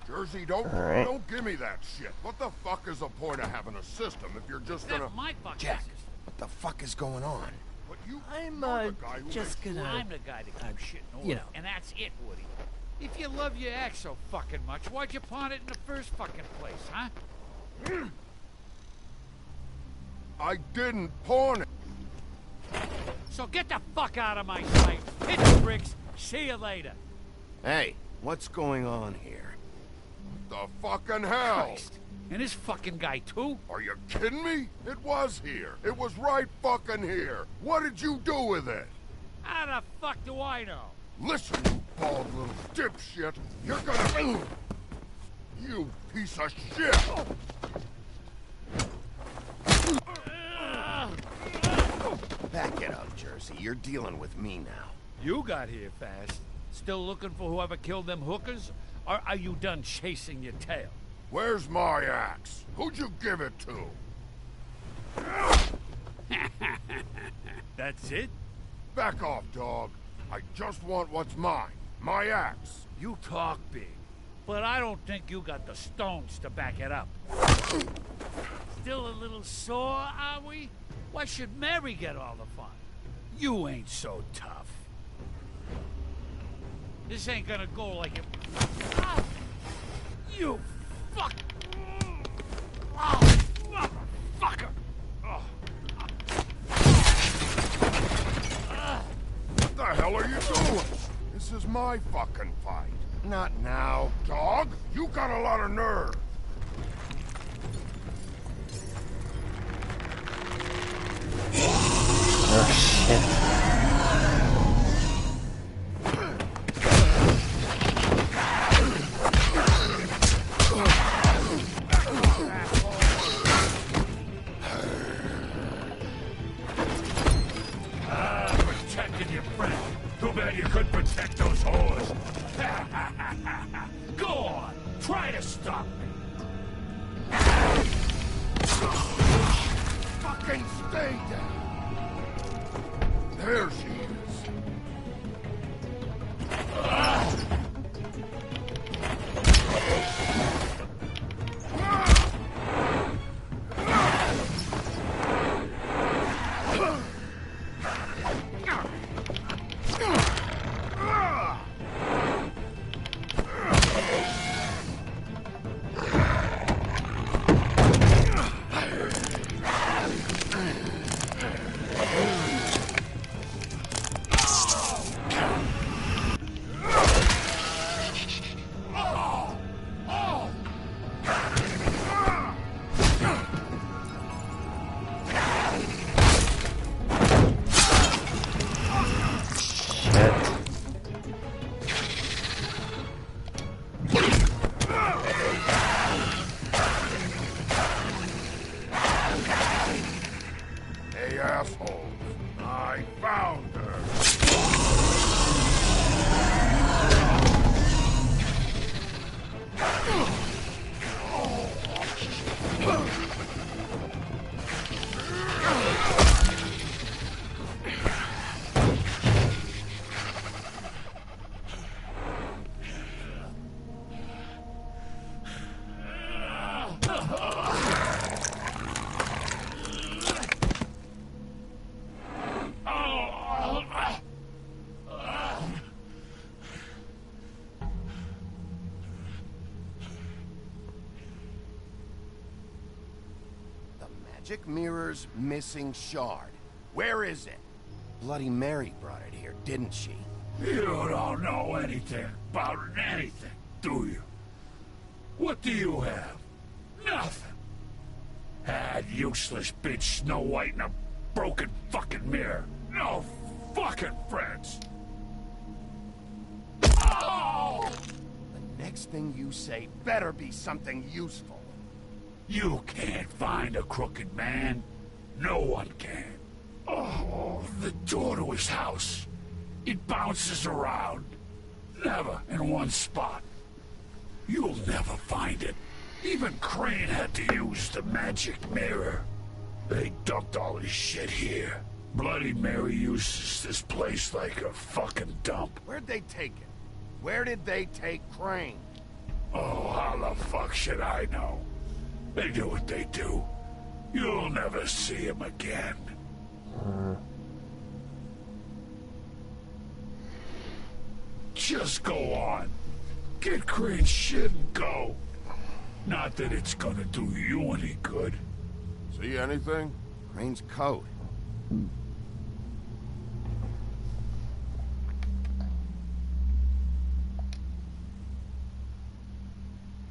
Jersey, don't give me that shit. What the fuck is the point of having a system if you're just gonna... That's my fucking Jack, system. what the fuck is going on? But you, I'm you're the guy who just makes- gonna... I'm the guy that keeps shit in order. you know. And that's it, Woody. If you love your ex so fucking much, why'd you pawn it in the first fucking place, huh? I didn't pawn it. So get the fuck out of my sight. Hit the bricks. See you later. Hey, what's going on here? The fucking hell? Christ. And this fucking guy, too? Are you kidding me? It was here. It was right fucking here. What did you do with it? How the fuck do I know? Listen, you bald little dipshit. You're gonna... You piece of shit! Jersey, you're dealing with me now. You got here fast. Still looking for whoever killed them hookers? Or are you done chasing your tail? Where's my axe? Who'd you give it to? That's it? Back off, dog. I just want what's mine. My axe. You talk big, but I don't think you got the stones to back it up. Still a little sore, are we? Why should Mary get all the fun? You ain't so tough. This ain't gonna go like it... Ah! You fuck... Oh, motherfucker! Oh. What the hell are you doing? This is my fucking fight. Not now. Dog, you got a lot of nerve. Oh, shit. Protecting your friend. Too bad you couldn't protect those whores. Go on, try to stop me. Fucking stay down. There she is. Hey, assholes. I found her. Magic Mirror's missing shard. Where is it? Bloody Mary brought it here, didn't she? You don't know anything about anything, do you? What do you have? Nothing. That useless bitch Snow White and a broken fucking mirror. No fucking friends. Oh! The next thing you say better be something useful. You can't find a crooked man. No one can. Oh, the door to his house. It bounces around. Never in one spot. You'll never find it. Even Crane had to use the magic mirror. They dumped all his shit here. Bloody Mary uses this place like a fucking dump. Where'd they take it? Where did they take Crane? Oh, how the fuck should I know? They do what they do. You'll never see him again. Just go on. Get Crane's shit and go. Not that it's gonna do you any good. See anything? Crane's coat.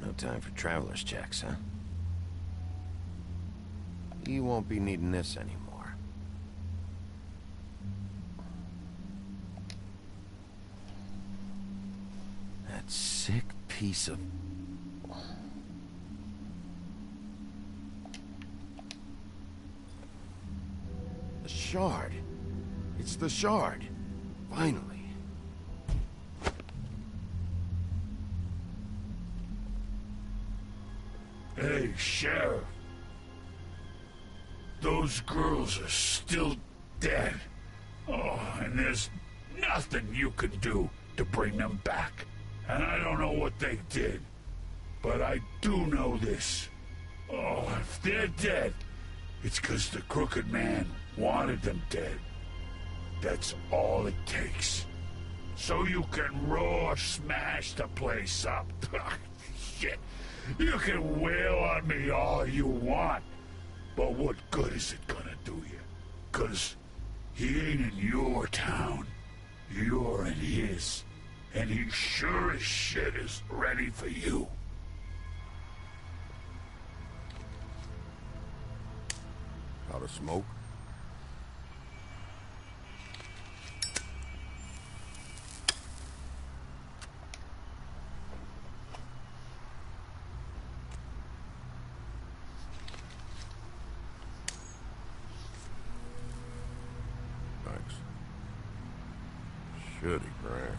No time for traveler's checks, huh? You won't be needing this anymore. That sick piece of... The shard. It's the shard. Finally. Hey, Sheriff. Those girls are still dead. Oh, and there's nothing you can do to bring them back. And I don't know what they did, but I do know this. Oh, if they're dead, it's 'cause the Crooked Man wanted them dead. That's all it takes. So you can roar smash the place up. Shit. You can wail on me all you want, but what good is it gonna do you? 'Cause he ain't in your town. You're in his. And he sure as shit is ready for you. Out of smoke? Thanks. Shitty brand.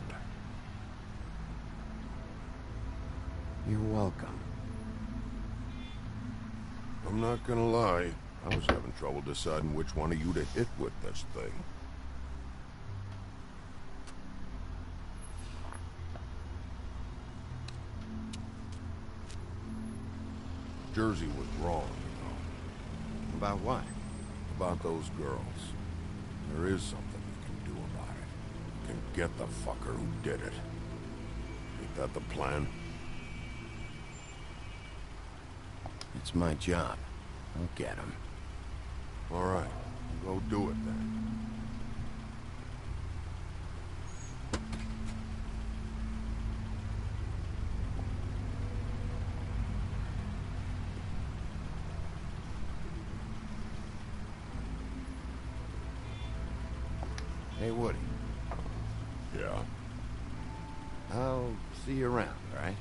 You're welcome. I'm not gonna lie. I was having trouble deciding which one of you to hit with this thing. Jersey was wrong, you know. About what? About those girls. There is something you can do about it. You can get the fucker who did it. Ain't that the plan? It's my job. I'll get him. All right. Go do it then. Hey, Woody. Yeah? I'll see you around, all right?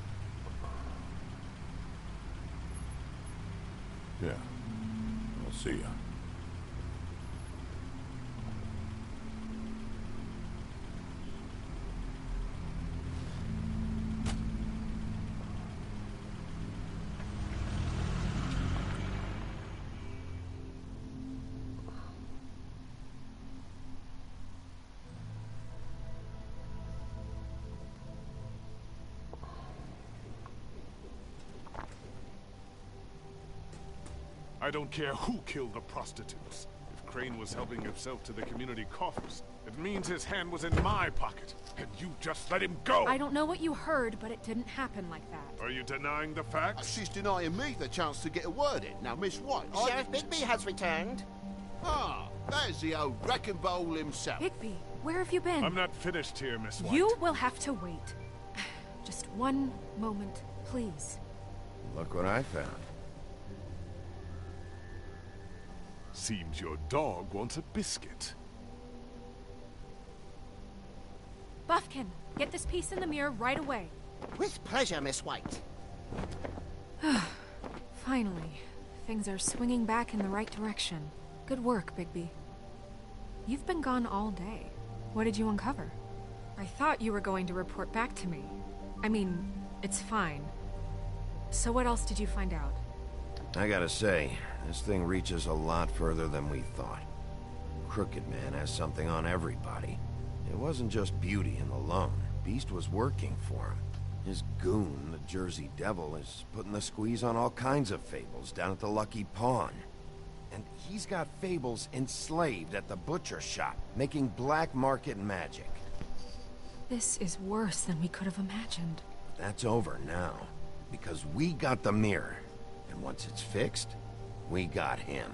Yeah. I'll see ya. I don't care who killed the prostitutes. If Crane was helping himself to the community coffers, it means his hand was in my pocket, and you just let him go! I don't know what you heard, but it didn't happen like that. Are you denying the facts? She's denying me the chance to get a word in. Now, Miss White, Sheriff Bigby has returned. Ah, there's the old wrecking bowl himself. Bigby, where have you been? I'm not finished here, Miss White. You will have to wait. Just one moment, please. Look what I found. Seems your dog wants a biscuit. Buffkin, get this piece in the mirror right away. With pleasure, Miss White. Finally, things are swinging back in the right direction. Good work, Bigby. You've been gone all day. What did you uncover? I thought you were going to report back to me. I mean, it's fine. So what else did you find out? I gotta say, this thing reaches a lot further than we thought. Crooked Man has something on everybody. It wasn't just Beauty and the Lone. Beast was working for him. His goon, the Jersey Devil, is putting the squeeze on all kinds of fables down at the Lucky Pawn. And he's got fables enslaved at the butcher shop, making black market magic. This is worse than we could have imagined. That's over now, because we got the mirror. And once it's fixed, we got him.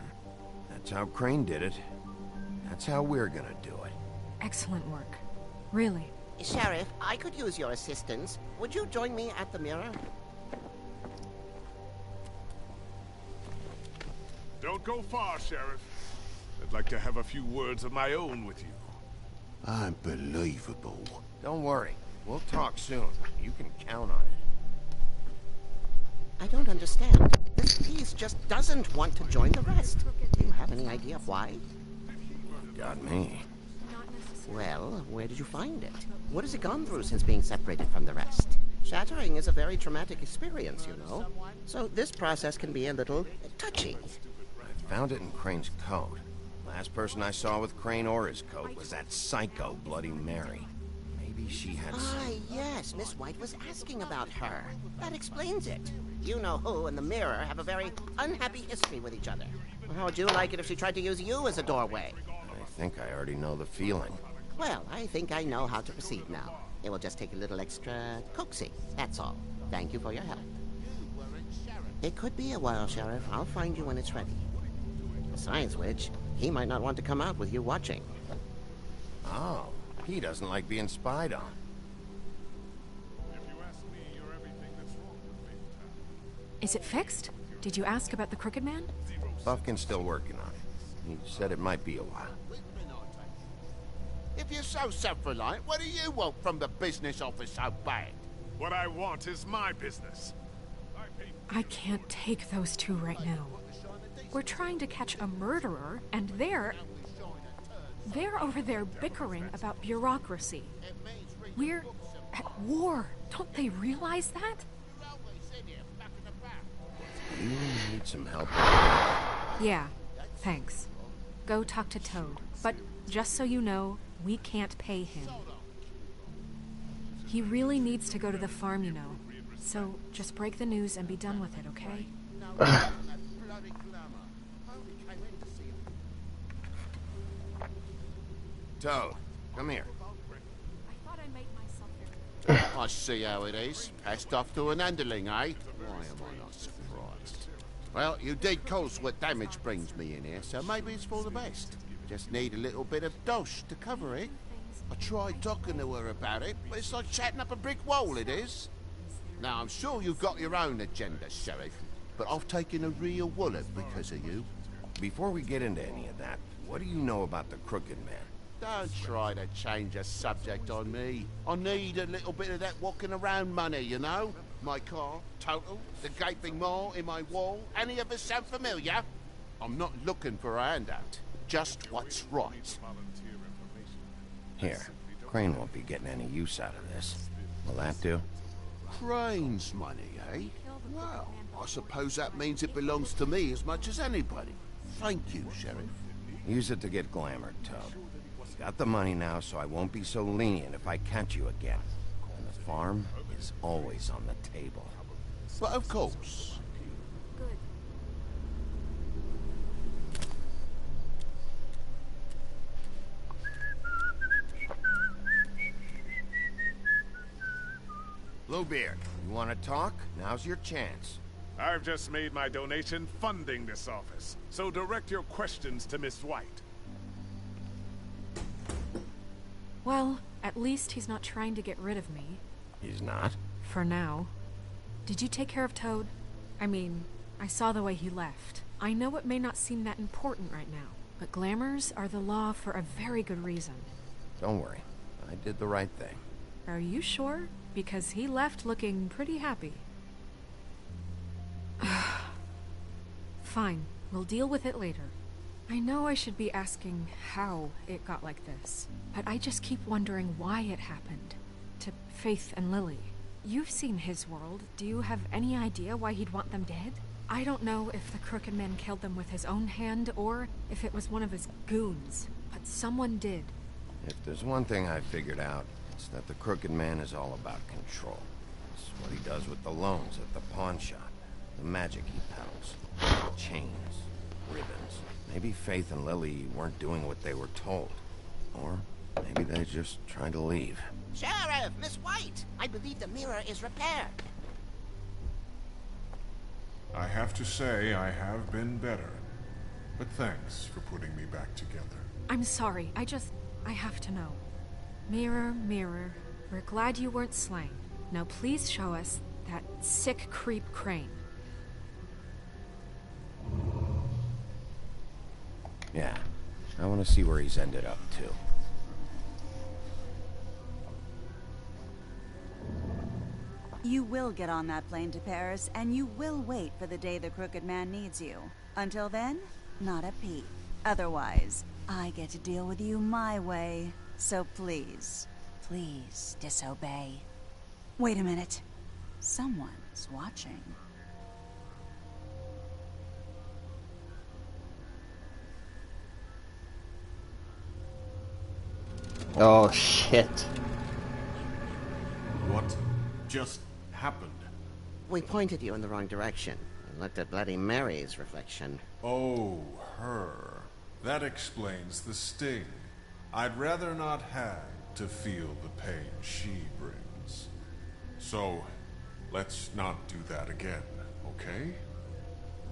That's how Crane did it. That's how we're gonna do it. Excellent work. Really. Sheriff, I could use your assistance. Would you join me at the mirror? Don't go far, Sheriff. I'd like to have a few words of my own with you. Unbelievable. Don't worry. We'll talk soon. You can count on it. I don't understand. This piece just doesn't want to join the rest. Do you have any idea why? Got me. Well, where did you find it? What has it gone through since being separated from the rest? Shattering is a very traumatic experience, you know. So this process can be a little touchy. I found it in Crane's coat. Last person I saw with Crane or his coat was that psycho Bloody Mary. Maybe she had Ah, yes, Miss White was asking about her. That explains it. You know who and the mirror have a very unhappy history with each other. How would you like it if she tried to use you as a doorway? I think I already know the feeling. Well, I think I know how to proceed now. It will just take a little extra coaxing, that's all. Thank you for your help. It could be a while, Sheriff. I'll find you when it's ready. Besides which, he might not want to come out with you watching. Oh, he doesn't like being spied on. Is it fixed? Did you ask about the Crooked Man? Buffkin's still working on it. He said it might be a while. If you're so self-reliant, what do you want from the business office so bad? What I want is my business. I can't take those two right now. We're trying to catch a murderer, and they're over there bickering about bureaucracy. We're at war. Don't they realize that? You need some help. Yeah, thanks. Go talk to Toad. But just so you know, we can't pay him. He really needs to go to the farm, you know. So just break the news and be done with it, okay? Toad, come here. I thought I made myself very... I see how it is. Passed off to an underling, eh? Why am I not surprised? Well, you did cause what damage brings me in here, so maybe it's for the best. Just need a little bit of dosh to cover it. I tried talking to her about it, but it's like chatting up a brick wall, it is. Now, I'm sure you've got your own agenda, Sheriff, but I've taken a real wallet because of you. Before we get into any of that, what do you know about the Crooked Man? Don't try to change a subject on me. I need a little bit of that walking around money, you know? My car, total, the gaping maw in my wall. Any of us sound familiar? I'm not looking for a handout. Just what's right. Here, Crane won't be getting any use out of this. Will that do? Crane's money, eh? Well, I suppose that means it belongs to me as much as anybody. Thank you, Sheriff. Use it to get glamored, Toad. Got the money now, so I won't be so lenient if I catch you again. And the farm is always on the table. But of course. Good. Bluebeard, you want to talk? Now's your chance. I've just made my donation funding this office, so direct your questions to Miss White. Well, at least he's not trying to get rid of me. He's not? For now. Did you take care of Toad? I mean, I saw the way he left. I know it may not seem that important right now, but glamours are the law for a very good reason. Don't worry. I did the right thing. Are you sure? Because he left looking pretty happy. Fine, we'll deal with it later. I know I should be asking how it got like this, but I just keep wondering why it happened. To Faith and Lily. You've seen his world. Do you have any idea why he'd want them dead? I don't know if the Crooked Man killed them with his own hand or if it was one of his goons, but someone did. If there's one thing I figured out, it's that the Crooked Man is all about control. It's what he does with the loans at the pawn shop, the magic he peddles, chains, ribbons. Maybe Faith and Lily weren't doing what they were told. Or maybe they're just trying to leave. Sheriff, Miss White, I believe the mirror is repaired. I have to say I have been better. But thanks for putting me back together. I'm sorry, I have to know. Mirror, mirror, we're glad you weren't slain. Now please show us that sick creep Crane. Yeah, I want to see where he's ended up, too. You will get on that plane to Paris, and you will wait for the day the Crooked Man needs you. Until then, not a peep. Otherwise, I get to deal with you my way, so please, please disobey. Wait a minute. Someone's watching. Oh, shit. What just happened? We pointed you in the wrong direction and looked at Bloody Mary's reflection. Oh, her. That explains the sting. I'd rather not have to feel the pain she brings. So, let's not do that again, okay?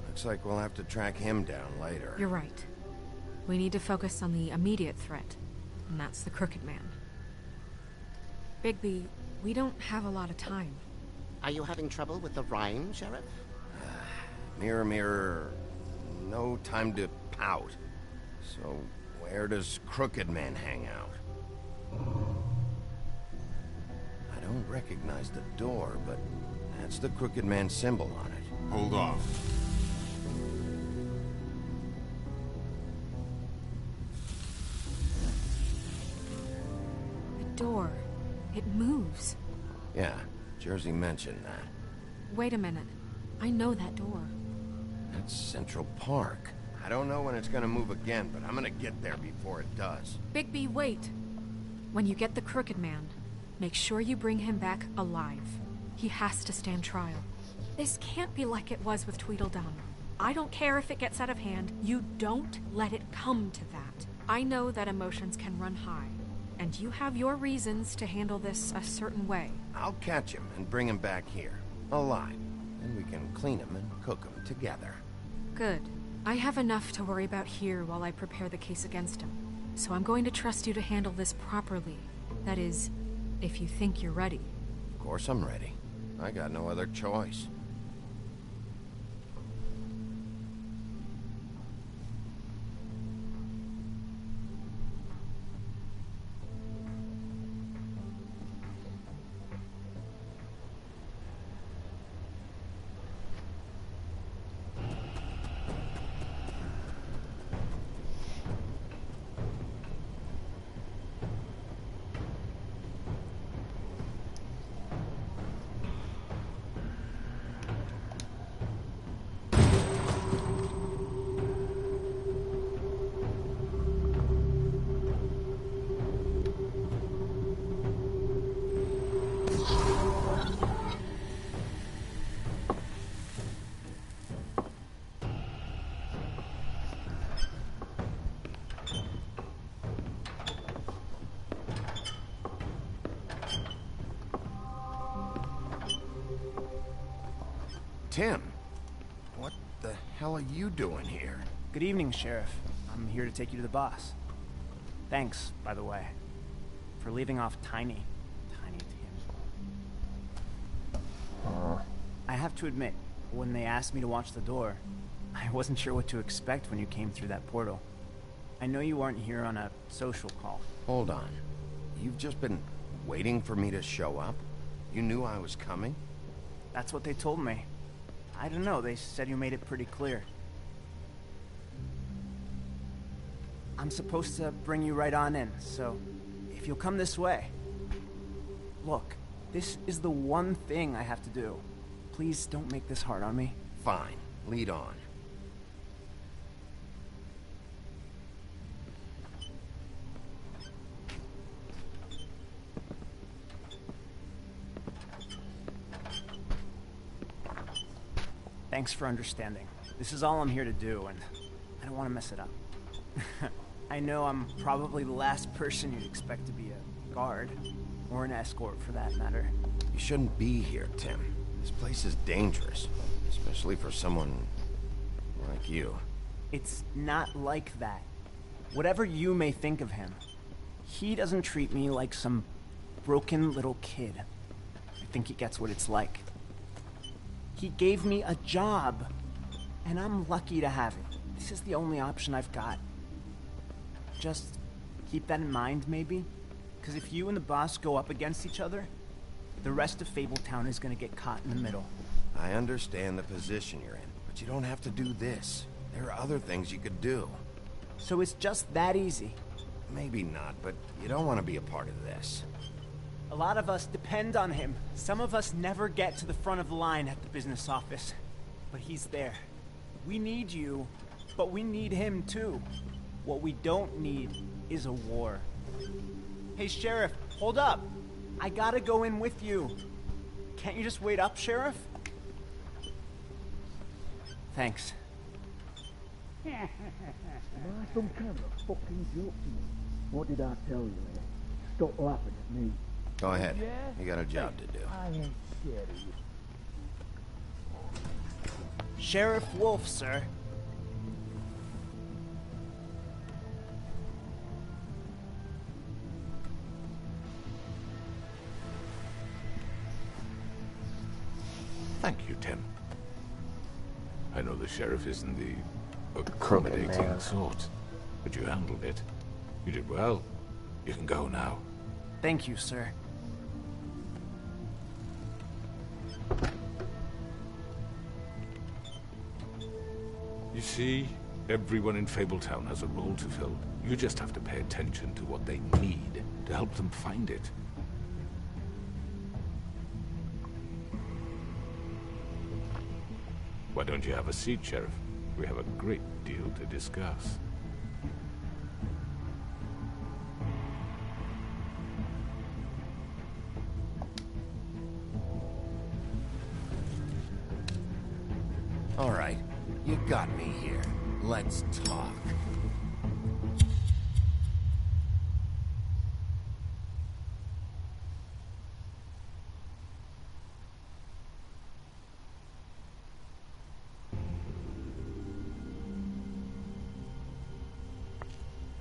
Looks like we'll have to track him down later. You're right. We need to focus on the immediate threat, and that's the Crooked Man. Bigby, we don't have a lot of time. Are you having trouble with the rhyme, Sheriff? Mirror, mirror, no time to pout. So, where does Crooked Man hang out? I don't recognize the door, but that's the Crooked Man symbol on it. Hold on. The door. It moves. Yeah, Jersey mentioned that. Wait a minute. I know that door. That's Central Park. I don't know when it's gonna move again, but I'm gonna get there before it does. Bigby, wait. When you get the Crooked Man, make sure you bring him back alive. He has to stand trial. This can't be like it was with Tweedledum. I don't care if it gets out of hand. You don't let it come to that. I know that emotions can run high, and you have your reasons to handle this a certain way. I'll catch him and bring him back here, alive. And we can clean him and cook him together. Good. I have enough to worry about here while I prepare the case against him. So I'm going to trust you to handle this properly. That is, if you think you're ready. Of course I'm ready. I got no other choice. Tim, what the hell are you doing here? Good evening, Sheriff. I'm here to take you to the boss. Thanks, by the way, for leaving off Tiny Tim. I have to admit, when they asked me to watch the door, I wasn't sure what to expect when you came through that portal. I know you aren't here on a social call. Hold on. You've just been waiting for me to show up? You knew I was coming? That's what they told me. I don't know, they said you made it pretty clear. I'm supposed to bring you right on in, so if you'll come this way. Look, this is the one thing I have to do. Please don't make this hard on me. Fine, lead on. Thanks for understanding. This is all I'm here to do, and I don't want to mess it up. I know I'm probably the last person you'd expect to be a guard, or an escort for that matter. You shouldn't be here, Tim. This place is dangerous, especially for someone like you. It's not like that. Whatever you may think of him, he doesn't treat me like some broken little kid. I think he gets what it's like. He gave me a job, and I'm lucky to have it. This is the only option I've got. Just keep that in mind, maybe? Because if you and the boss go up against each other, the rest of Fabletown is gonna get caught in the middle. I understand the position you're in, but you don't have to do this. There are other things you could do. So it's just that easy. Maybe not, but you don't want to be a part of this. A lot of us depend on him. Some of us never get to the front of the line at the business office. But he's there. We need you, but we need him too. What we don't need is a war. Hey, Sheriff, hold up. I gotta go in with you. Can't you just wait up, Sheriff? Thanks. Some kind of a fucking joke to me. What did I tell you, eh? Stop laughing at me. Go ahead. You got a job to do. I ain't scared of you. Sheriff Wolf, sir. Thank you, Tim. I know the sheriff isn't the Crooked accommodating man. sort, but you handled it. You did well. You can go now. Thank you, sir. You see, everyone in Fabletown has a role to fill. You just have to pay attention to what they need to help them find it. Why don't you have a seat, Sheriff? We have a great deal to discuss. All right, you got me here. Let's talk.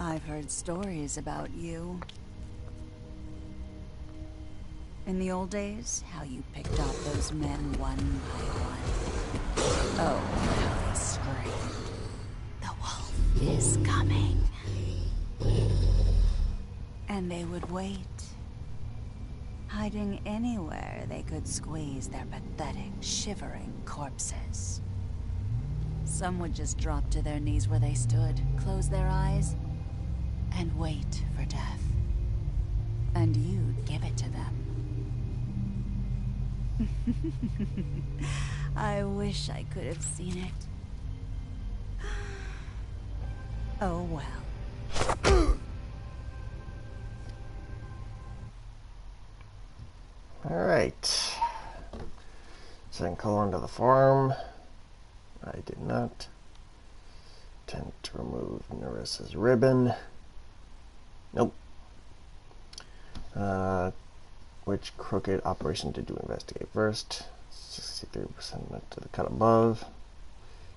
I've heard stories about you. In the old days, how you picked off those men one by one. Oh, how they screamed. The wolf is coming. And they would wait, hiding anywhere they could squeeze their pathetic, shivering corpses. Some would just drop to their knees where they stood, close their eyes, and wait for death. And you'd give it to them. I wish I could have seen it. Oh well. Alright. Send Colon to the farm. I did not. Attempt to remove Nerissa's ribbon. Nope. Which crooked operation did you investigate first? 63% to the cut above.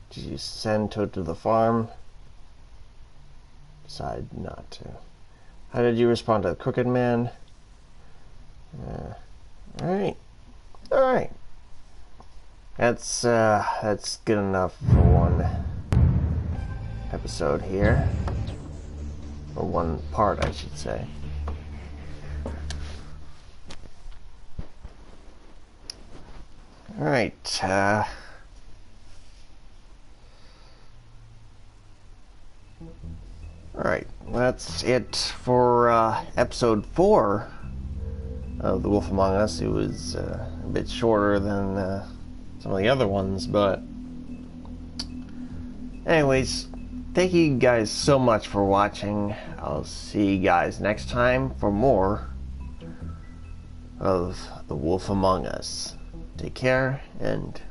Did you send Toad to the farm? Decide not to. How did you respond to the crooked man? Alright. Alright. That's good enough for one episode here. Or one part, I should say. Alright, alright, that's it for episode 4 of The Wolf Among Us. It was a bit shorter than some of the other ones, but anyways, thank you guys so much for watching. I'll see you guys next time for more of The Wolf Among Us. Take care and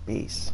peace.